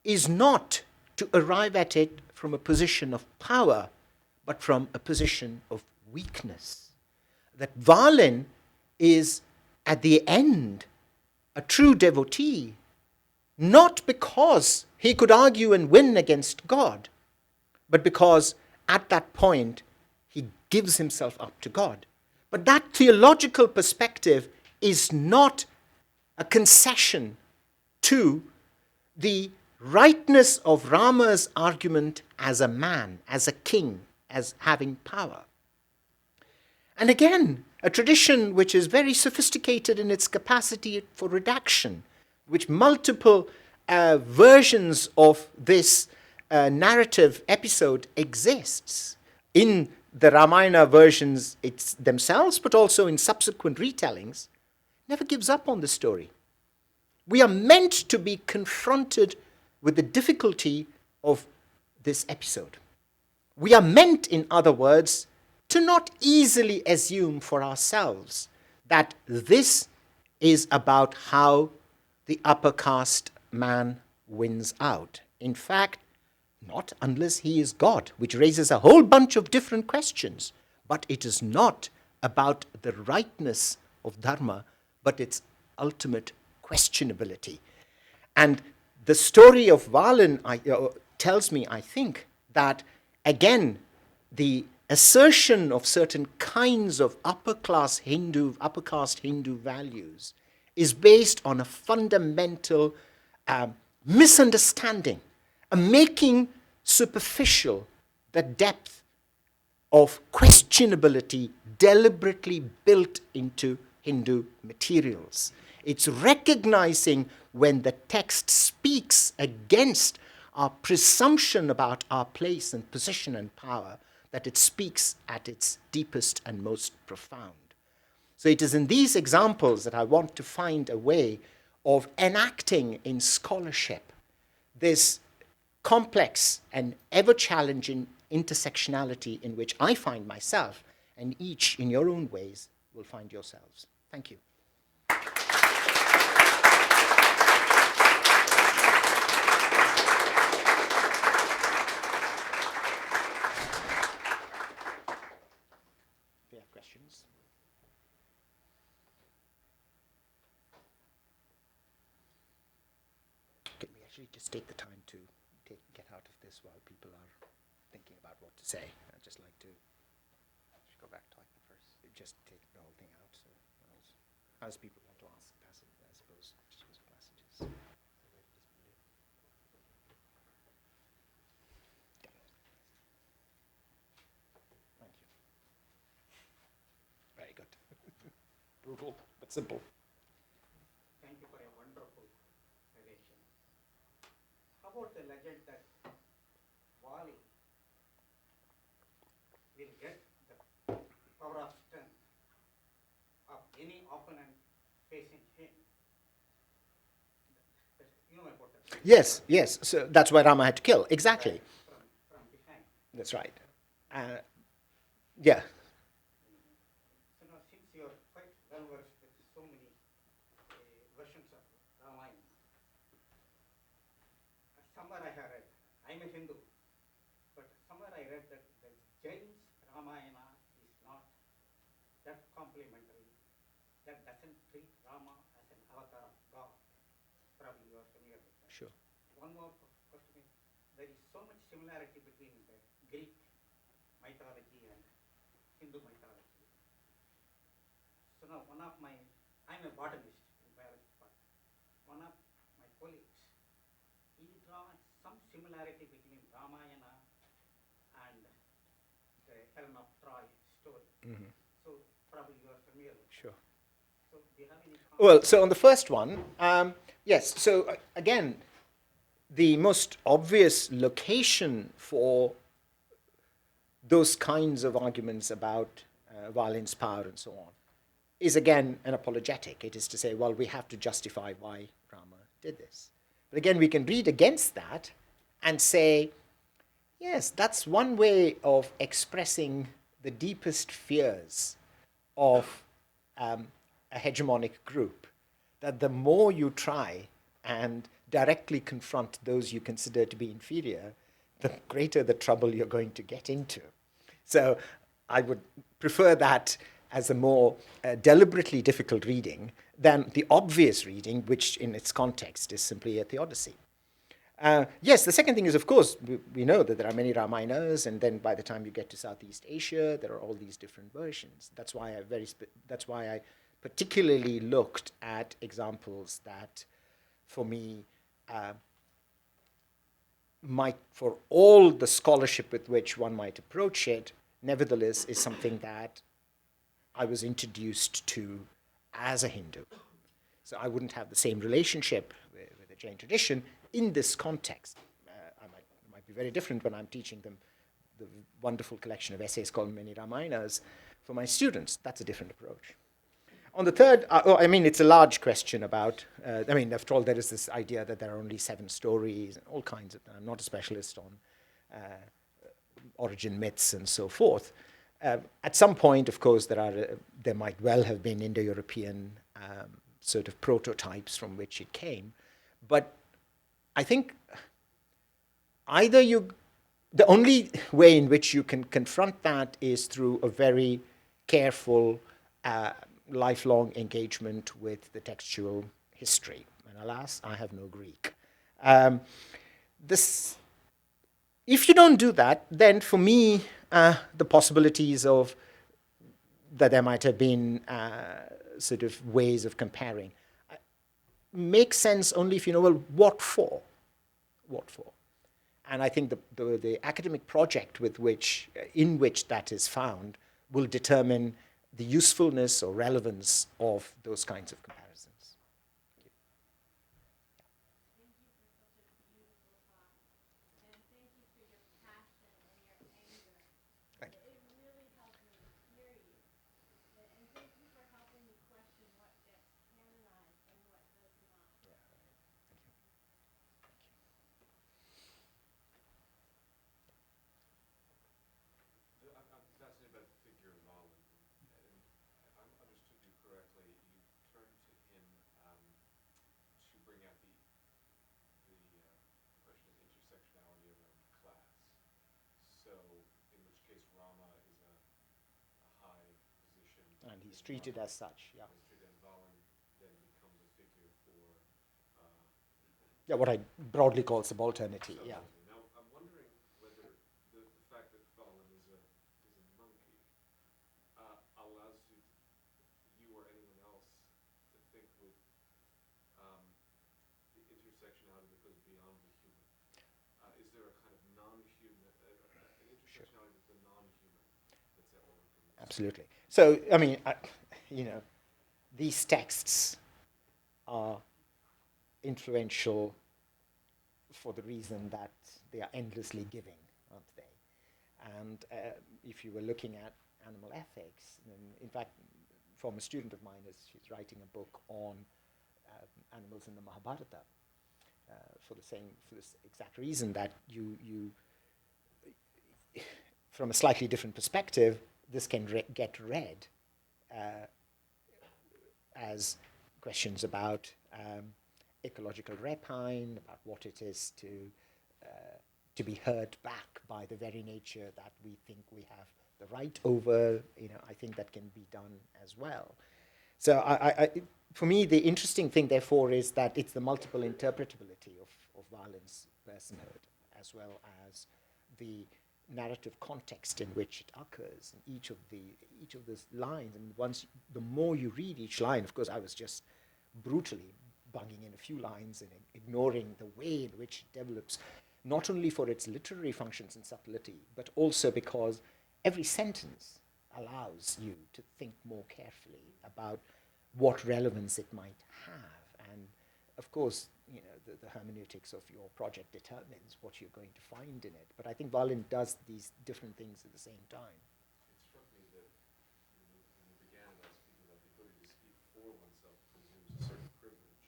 is not to arrive at it from a position of power, but from a position of weakness. That Valin is, at the end, a true devotee, not because he could argue and win against God, but because at that point he gives himself up to God. But that theological perspective is not a concession to the rightness of Rama's argument as a man, as a king, as having power. And again, a tradition which is very sophisticated in its capacity for redaction, which multiple versions of this narrative episode exists in the Ramayana versions themselves, but also in subsequent retellings, never gives up on the story. We are meant to be confronted with the difficulty of this episode. We are meant, in other words, to not easily assume for ourselves that this is about how the upper caste man wins out. In fact, not unless he is God, which raises a whole bunch of different questions. But it is not about the rightness of dharma, but its ultimate questionability. And the story of Valin tells me, I think, that again, the assertion of certain kinds of upper caste Hindu values is based on a fundamental misunderstanding, a making superficial the depth of questionability deliberately built into Hindu materials. It's recognizing when the text speaks against our presumption about our place and position and power, that it speaks at its deepest and most profound. So it is in these examples that I want to find a way of enacting in scholarship this complex and ever-challenging intersectionality in which I find myself, and each in your own ways will find yourselves. Thank you. Do you have questions? Can we actually just take the time to get out of this while people are thinking about what to say? I'd just like to Go back to like the first. just take the whole thing out. So as people want to ask passage, I suppose, choose passages. Thank you. Very good. Brutal, but simple. Thank you for a wonderful narration. How about the legend that Wali will get the power of strength of any opponent facing him? You know about that? Yes, yes. So that's why Rama had to kill. Exactly. From behind. That's right. Yeah. So now, since you are quite well versed with so many versions of Ramayana, somewhere I have read, I'm a Hindu, but somewhere I read that the Jain's Ramayana is not that complimentary, that doesn't treat Rama as an avatar of God. Probably you are familiar with that. Sure. One more question is, there is so much similarity between the Greek mythology and Hindu mythology. So now I'm a botanist in biology, but one of my colleagues, he draws some similarity between Ramayana and the Helen of Troy story. Mm-hmm. So probably you are familiar with Sure. it. So do you have any comments? Well, so on the first one, yes. So again, the most obvious location for those kinds of arguments about violence, power, and so on, is again an apologetic. It is to say, well, we have to justify why Rama did this. But again, we can read against that and say, yes, that's one way of expressing the deepest fears of a hegemonic group, that the more you try and directly confront those you consider to be inferior, the greater the trouble you're going to get into. So I would prefer that as a more deliberately difficult reading than the obvious reading, which in its context is simply a theodicy. Yes, the second thing is, of course, we know that there are many Ramayanas, and then by the time you get to Southeast Asia, there are all these different versions. That's why I particularly looked at examples that, for me, for all the scholarship with which one might approach it, nevertheless is something that I was introduced to as a Hindu. So I wouldn't have the same relationship with the Jain tradition in this context. I might be very different when I'm teaching them the wonderful collection of essays called Many Ramayanas for my students. That's a different approach. On the third, it's a large question about, after all, there is this idea that there are only 7 stories and all kinds of, I'm not a specialist on origin myths and so forth. At some point, of course, there might well have been Indo-European sort of prototypes from which it came. But I think the only way in which you can confront that is through a very careful, lifelong engagement with the textual history. And alas, I have no Greek. If you don't do that, then for me, the possibilities of that there might have been sort of ways of comparing make sense only if you know, well, what for? What for? And I think the academic project in which that is found will determine the usefulness or relevance of those kinds of comparisons. Thank you. I'm fascinated by the figure of Allah. And if I understood you correctly, you turned to him to bring out the question of intersectionality around class. So, in which case Rama is a high position. And he's treated as such, yeah. He's treated, and Valan then becomes a figure for... Yeah, what I broadly call subalternity, yeah. Now, I'm wondering whether the fact that Valan is a monkey allows you or anyone else to think with the intersectionality that goes beyond the human. Is there a kind of non-human, an intersectionality with the non-human that's at work? Absolutely. So, these texts are influential for the reason that they are endlessly giving, aren't they? And if you were looking at animal ethics, then in fact, former student of mine she's writing a book on animals in the Mahabharata for this exact reason that you from a slightly different perspective, this can get read as questions about ecological rapine, about what it is to be heard back by the very nature that we think we have the right over. I think that can be done as well. So for me, the interesting thing, therefore, is that it's the multiple interpretability of Valan's personhood, as well as the narrative context in which it occurs in each of those lines. And the more you read each line, of course, I was just brutally bunging in a few lines and ignoring the way in which it develops, not only for its literary functions and subtlety, but also because every sentence allows you to think more carefully about what relevance it might have. And of course, the hermeneutics of your project determines what you're going to find in it. But I think Valan does these different things at the same time. It struck me that when you began by speaking about the ability to speak for oneself presumes a certain privilege.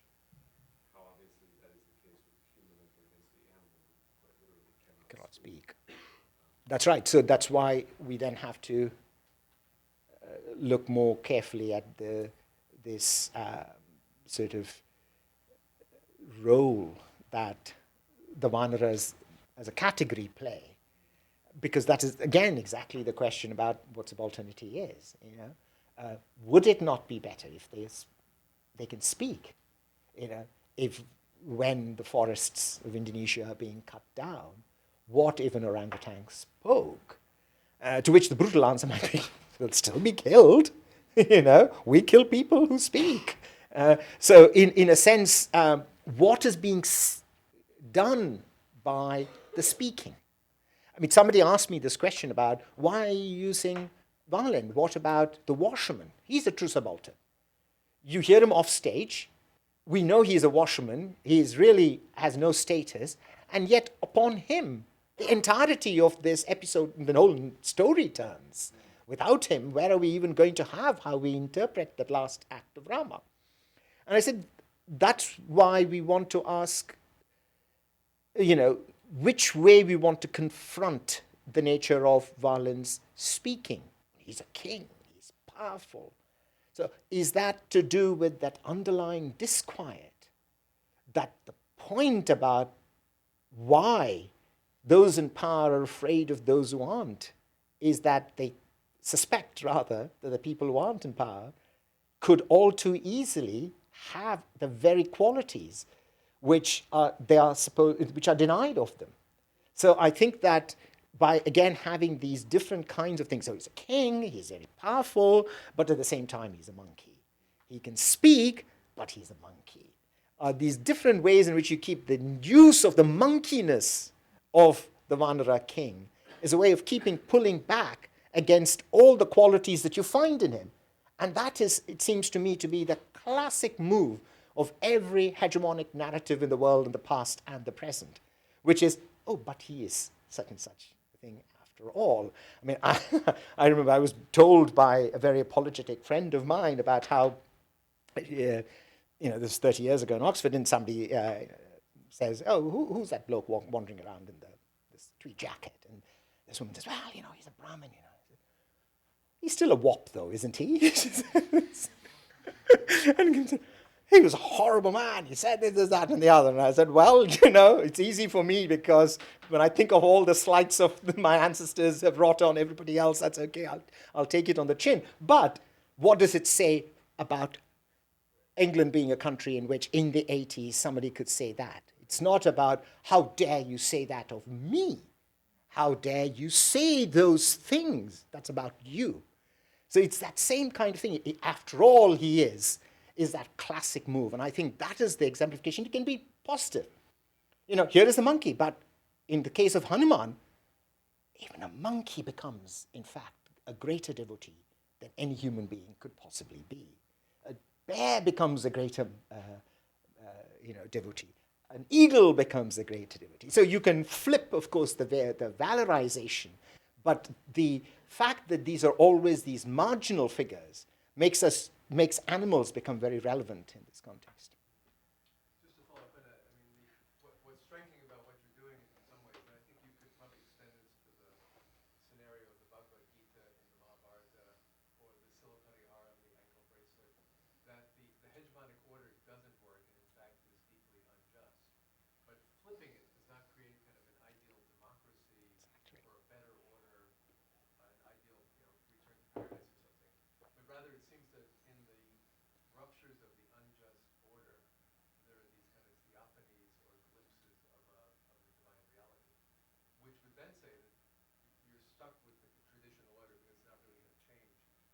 How obviously that is the case with the human over against the animal, who quite literally cannot speak. That's right. So that's why we then have to look more carefully at this sort of role that the Vanaras as a category play, because that is, again, exactly the question about what subalternity is. Would it not be better if they can speak? If when the forests of Indonesia are being cut down, what if an orangutan spoke? To which the brutal answer might be, they'll still be killed. We kill people who speak. So in a sense, what is being done by the speaking. I mean, somebody asked me this question about why are you using violin? What about the washerman? He's a true subaltern. You hear him off stage. We know he's a washerman. He really has no status. And yet, upon him, the entirety of this episode, the whole story turns. Without him, where are we even going to have how we interpret that last act of Rama? And I said, that's why we want to ask, which way we want to confront the nature of violence speaking. He's a king. He's powerful. So is that to do with that underlying disquiet? That the point about why those in power are afraid of those who aren't is that they suspect, rather, that the people who aren't in power could all too easily have the very qualities which are denied of them. So I think that by, again, having these different kinds of things, so he's a king, he's very powerful, but at the same time he's a monkey. He can speak, but he's a monkey. These different ways in which you keep the use of the monkeyness of the Vanara king is a way of pulling back against all the qualities that you find in him. And that is, it seems to me, to be the classic move of every hegemonic narrative in the world in the past and the present, which is, oh, but he is such and such a thing after all. I mean, I remember I was told by a very apologetic friend of mine about how, this is 30 years ago in Oxford, and somebody says, oh, who's that bloke wandering around in this tweed jacket? And this woman says, well, he's a Brahmin, He's still a wop, though, isn't he? And he was a horrible man. He said this, that, and the other. And I said, well, it's easy for me because when I think of all the slights of my ancestors have wrought on everybody else, that's okay. I'll take it on the chin. But what does it say about England being a country in which in the 80s somebody could say that? It's not about how dare you say that of me. How dare you say those things? That's about you. So it's that same kind of thing. After all, he is that classic move. And I think that is the exemplification. It can be positive. Here is the monkey. But in the case of Hanuman, even a monkey becomes, in fact, a greater devotee than any human being could possibly be. A bear becomes a greater devotee. An eagle becomes a greater devotee. So you can flip, of course, the valorization. But the fact that these are always these marginal figures makes animals become very relevant in this context. Just to follow up on that, what's striking about what you're doing in some ways, and I think you could probably extend this to the scenario of the Bhagavad Gita in the Mahabharata or the Silappati Haram, the ankle bracelet, that the hegemonic order doesn't work and in fact is deeply unjust. But flipping it does not create kind of an ideal democracy or a better order, an ideal return to paradise or something. But rather it seems that in the ruptures of the unjust order, there are these kind of theophanies or glimpses of the divine reality, which would then say that you're stuck with the traditional order because it's not really going to change.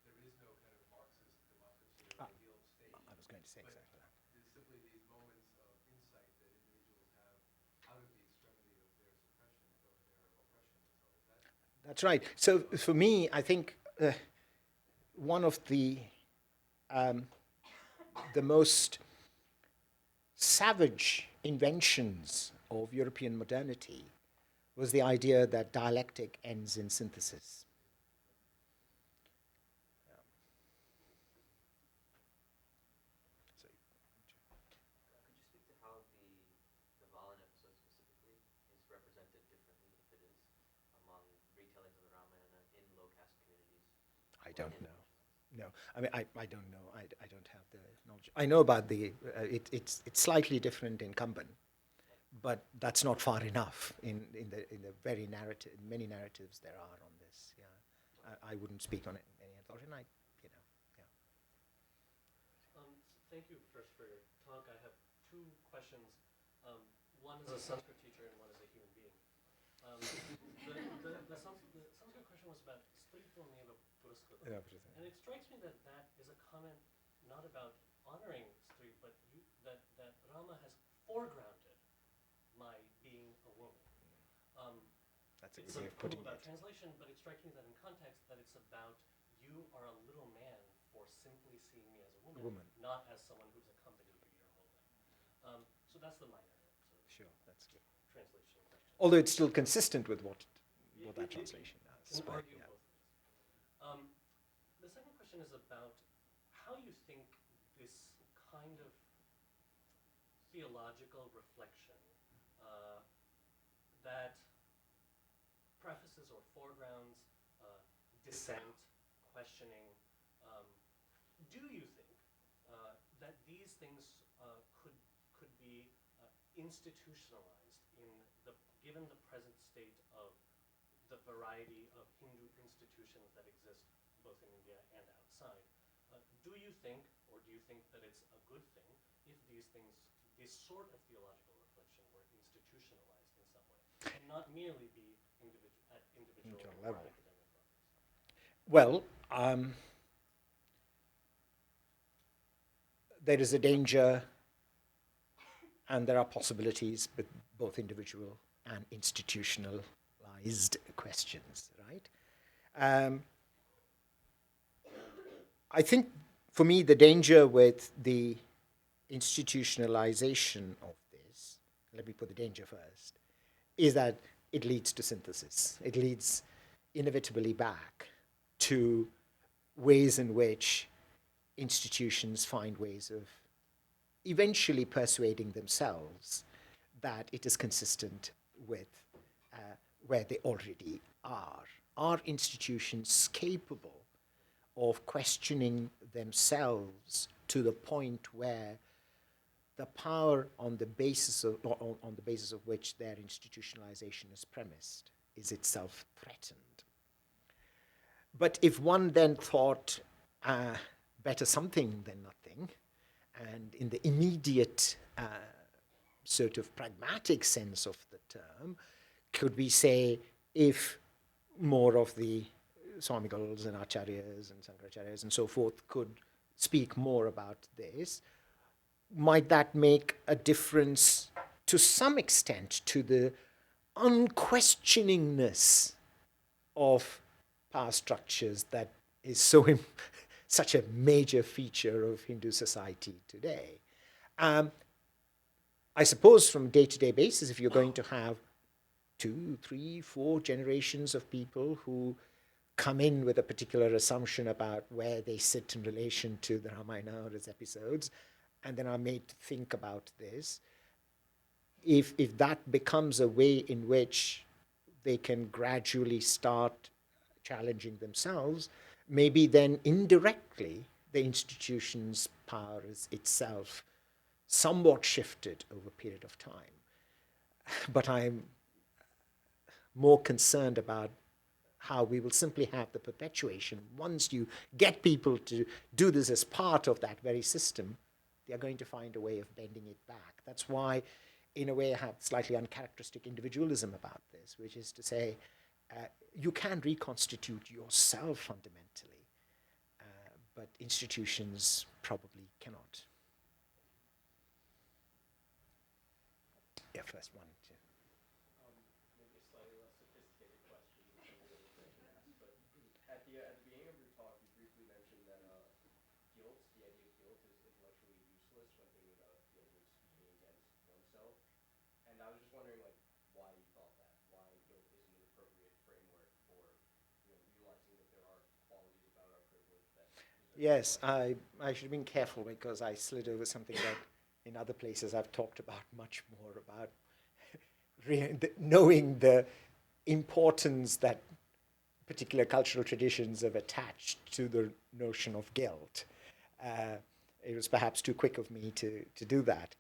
There is no kind of Marxist democracy or ideal state. I was going to say exactly that. There's simply these moments of insight that individuals have out of the extremity of their suppression or their oppression. So is that? That's right. So for me, I think one of the most savage inventions of European modernity was the idea that dialectic ends in synthesis. Could you speak to how the Valan episode specifically is represented differently, if it is, among retellings of the Ramayana in low-caste communities? I don't know. No, I mean, I don't know. I don't have the knowledge. I know about it's slightly different in Kamban, but that's not far enough in the very many narratives there are on this. Yeah, I wouldn't speak on it in any authority. And yeah. Thank you first for your talk. I have two questions. One is a Sanskrit teacher and one is a human being. The Sanskrit question was about Strito Neva Puraskruta. Yeah, and it strikes me that that is a comment not about honoring Stri, but that Rama has foregrounded my being a woman. That's a it's good a way of book putting about it. translation, but it's striking that in context that it's about you are a little man for simply seeing me as a woman, not as someone who's accompanied you your whole life. So that's the minor sort of Sure, that's good. translation question. Although it's still consistent with what that translation does. Can but argue yeah. both ways. The second question is about how you think this kind of theological reflection that prefaces or foregrounds dissent, questioning. Do you think that these things could be institutionalized given the present state of the variety of Hindu institutions that exist both in India and outside? Do you think, or do you think that it's a good thing if this sort of theological reflection were institutionalized in some way, and not merely be at individual or level. academic levels? Well, there is a danger and there are possibilities with both individual and institutionalized questions, right? I think for me the danger with the institutionalization of this, let me put the danger first, is that it leads to synthesis. It leads inevitably back to ways in which institutions find ways of eventually persuading themselves that it is consistent with where they already are. Are institutions capable of questioning themselves to the point where the power on the basis of which their institutionalization is premised is itself threatened? But if one then thought better something than nothing, and in the immediate sort of pragmatic sense of the term, could we say if more of the Swamigals and Acharyas and Sankaracharyas and so forth could speak more about this, might that make a difference to some extent to the unquestioningness of power structures that is such a major feature of Hindu society today? I suppose from a day-to-day basis, if you're going to have 2, 3, 4 generations of people who come in with a particular assumption about where they sit in relation to the Ramayana or its episodes, and then are made to think about this, if that becomes a way in which they can gradually start challenging themselves, maybe then indirectly the institution's power is itself somewhat shifted over a period of time. But I'm more concerned about how we will simply have the perpetuation. Once you get people to do this as part of that very system, they are going to find a way of bending it back. That's why, in a way, I have slightly uncharacteristic individualism about this, which is to say, you can reconstitute yourself fundamentally, but institutions probably cannot. Yeah, first one. Maybe a slightly less sophisticated question than some of the other questions asked, but at the beginning of your talk, you briefly mentioned that guilt, the idea of guilt, is intellectually useless when thinking about the idea of speaking against oneself. And I was just wondering, like, why you thought that, why guilt isn't an appropriate framework for, realizing that there are qualities about our privilege that deserve. Yes, I should have been careful because I slid over something that in other places I've talked about much more about knowing the importance that particular cultural traditions have attached to the notion of guilt. It was perhaps too quick of me to do that.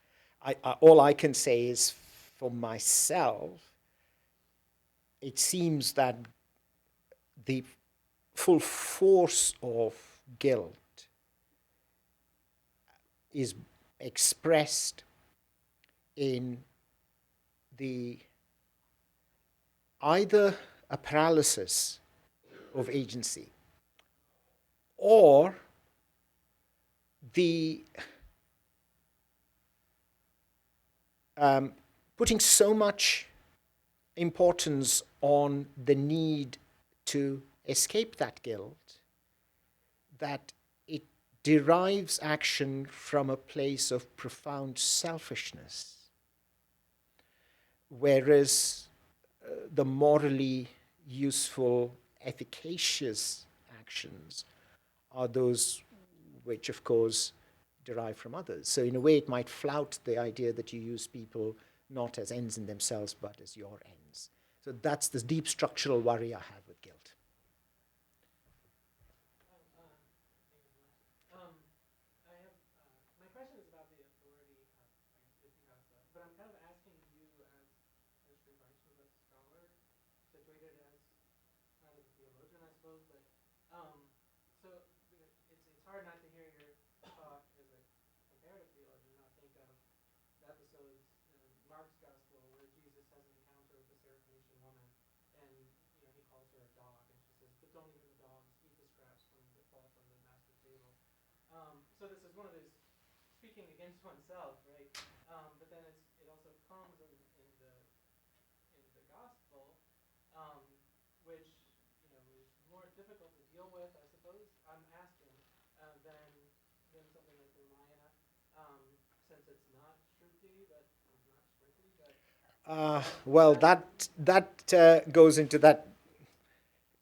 All I can say is for myself, it seems that the full force of guilt is expressed in the either a paralysis of agency or the putting so much importance on the need to escape that guilt, that it derives action from a place of profound selfishness, whereas the morally useful, efficacious actions are those which, of course, derive from others. So in a way, it might flout the idea that you use people not as ends in themselves, but as your ends. So that's the deep structural worry I have with guilt. I have, my question is about the authority of, I guess, Itihasa, but I'm kind of asking you as Sri Vaishnava scholar, situated as, not as a theologian, I suppose, but, so it's hard not to hear your talk as a comparative theologian, not think of the episodes in Mark's gospel where Jesus has an encounter with the Syrophoenician woman, and he calls her a dog, and she says, "But don't even the dogs eat the scraps that fall from the master's table." So this is one of those speaking against oneself, right? But then it also comes in the gospel, um, which is more difficult to deal with, I suppose. I'm asking than something like the Ramayana, since it's not Shruti, but it's not Smriti, but Well, that goes into that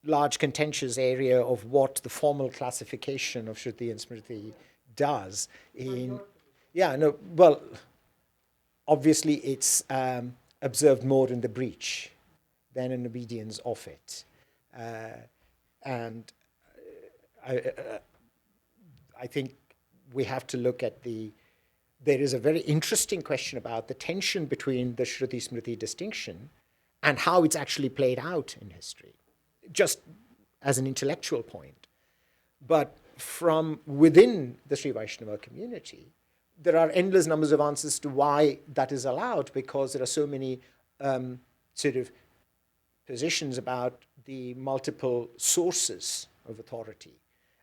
large contentious area of what the formal classification of Shruti and Smriti does. Well, obviously it's observed more in the breach than in obedience of it. And I think we have to look at there is a very interesting question about the tension between the Shruti-Smriti distinction and how it's actually played out in history, just as an intellectual point. But from within the Sri Vaishnava community, there are endless numbers of answers to why that is allowed, because there are so many sort of positions about the multiple sources of authority.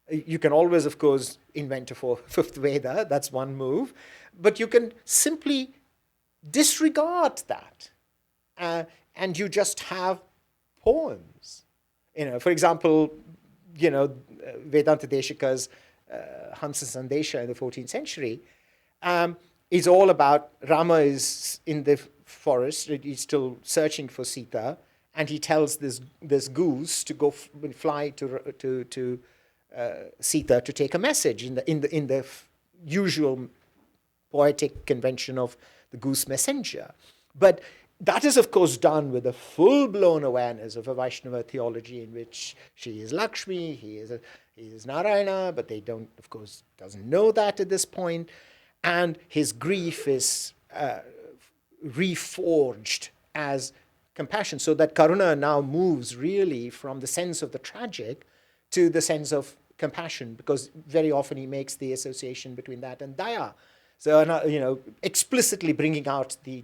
You can always, of course, invent a fifth Veda, that's one move, but you can simply disregard that, and you just have poems. For example, Vedanta Deshika's Hamsa Sandesha in the 14th century is all about Rama is in the forest, he's still searching for Sita, and he tells this goose to go fly to Sita to take a message in the usual poetic convention of the goose messenger. But that is, of course, done with a full-blown awareness of a Vaishnava theology in which she is Lakshmi, he is Narayana, but they doesn't know that at this point. And his grief is reforged as compassion, so that Karuna now moves really from the sense of the tragic to the sense of compassion, because very often he makes the association between that and Daya. So, explicitly bringing out the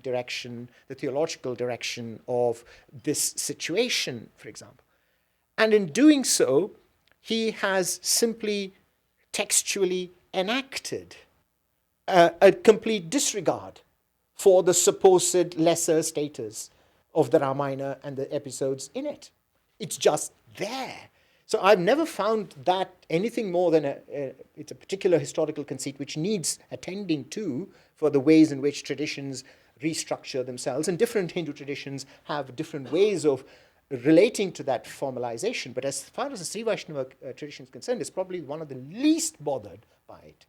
theological direction of this situation, for example. And in doing so, he has simply textually enacted a complete disregard for the supposed lesser status of the Ramayana and the episodes in it. It's just there. So I've never found that anything more than it's a particular historical conceit which needs attending to for the ways in which traditions restructure themselves. And different Hindu traditions have different ways of relating to that formalization. But as far as the Sri Vaishnava tradition is concerned, it's probably one of the least bothered by it.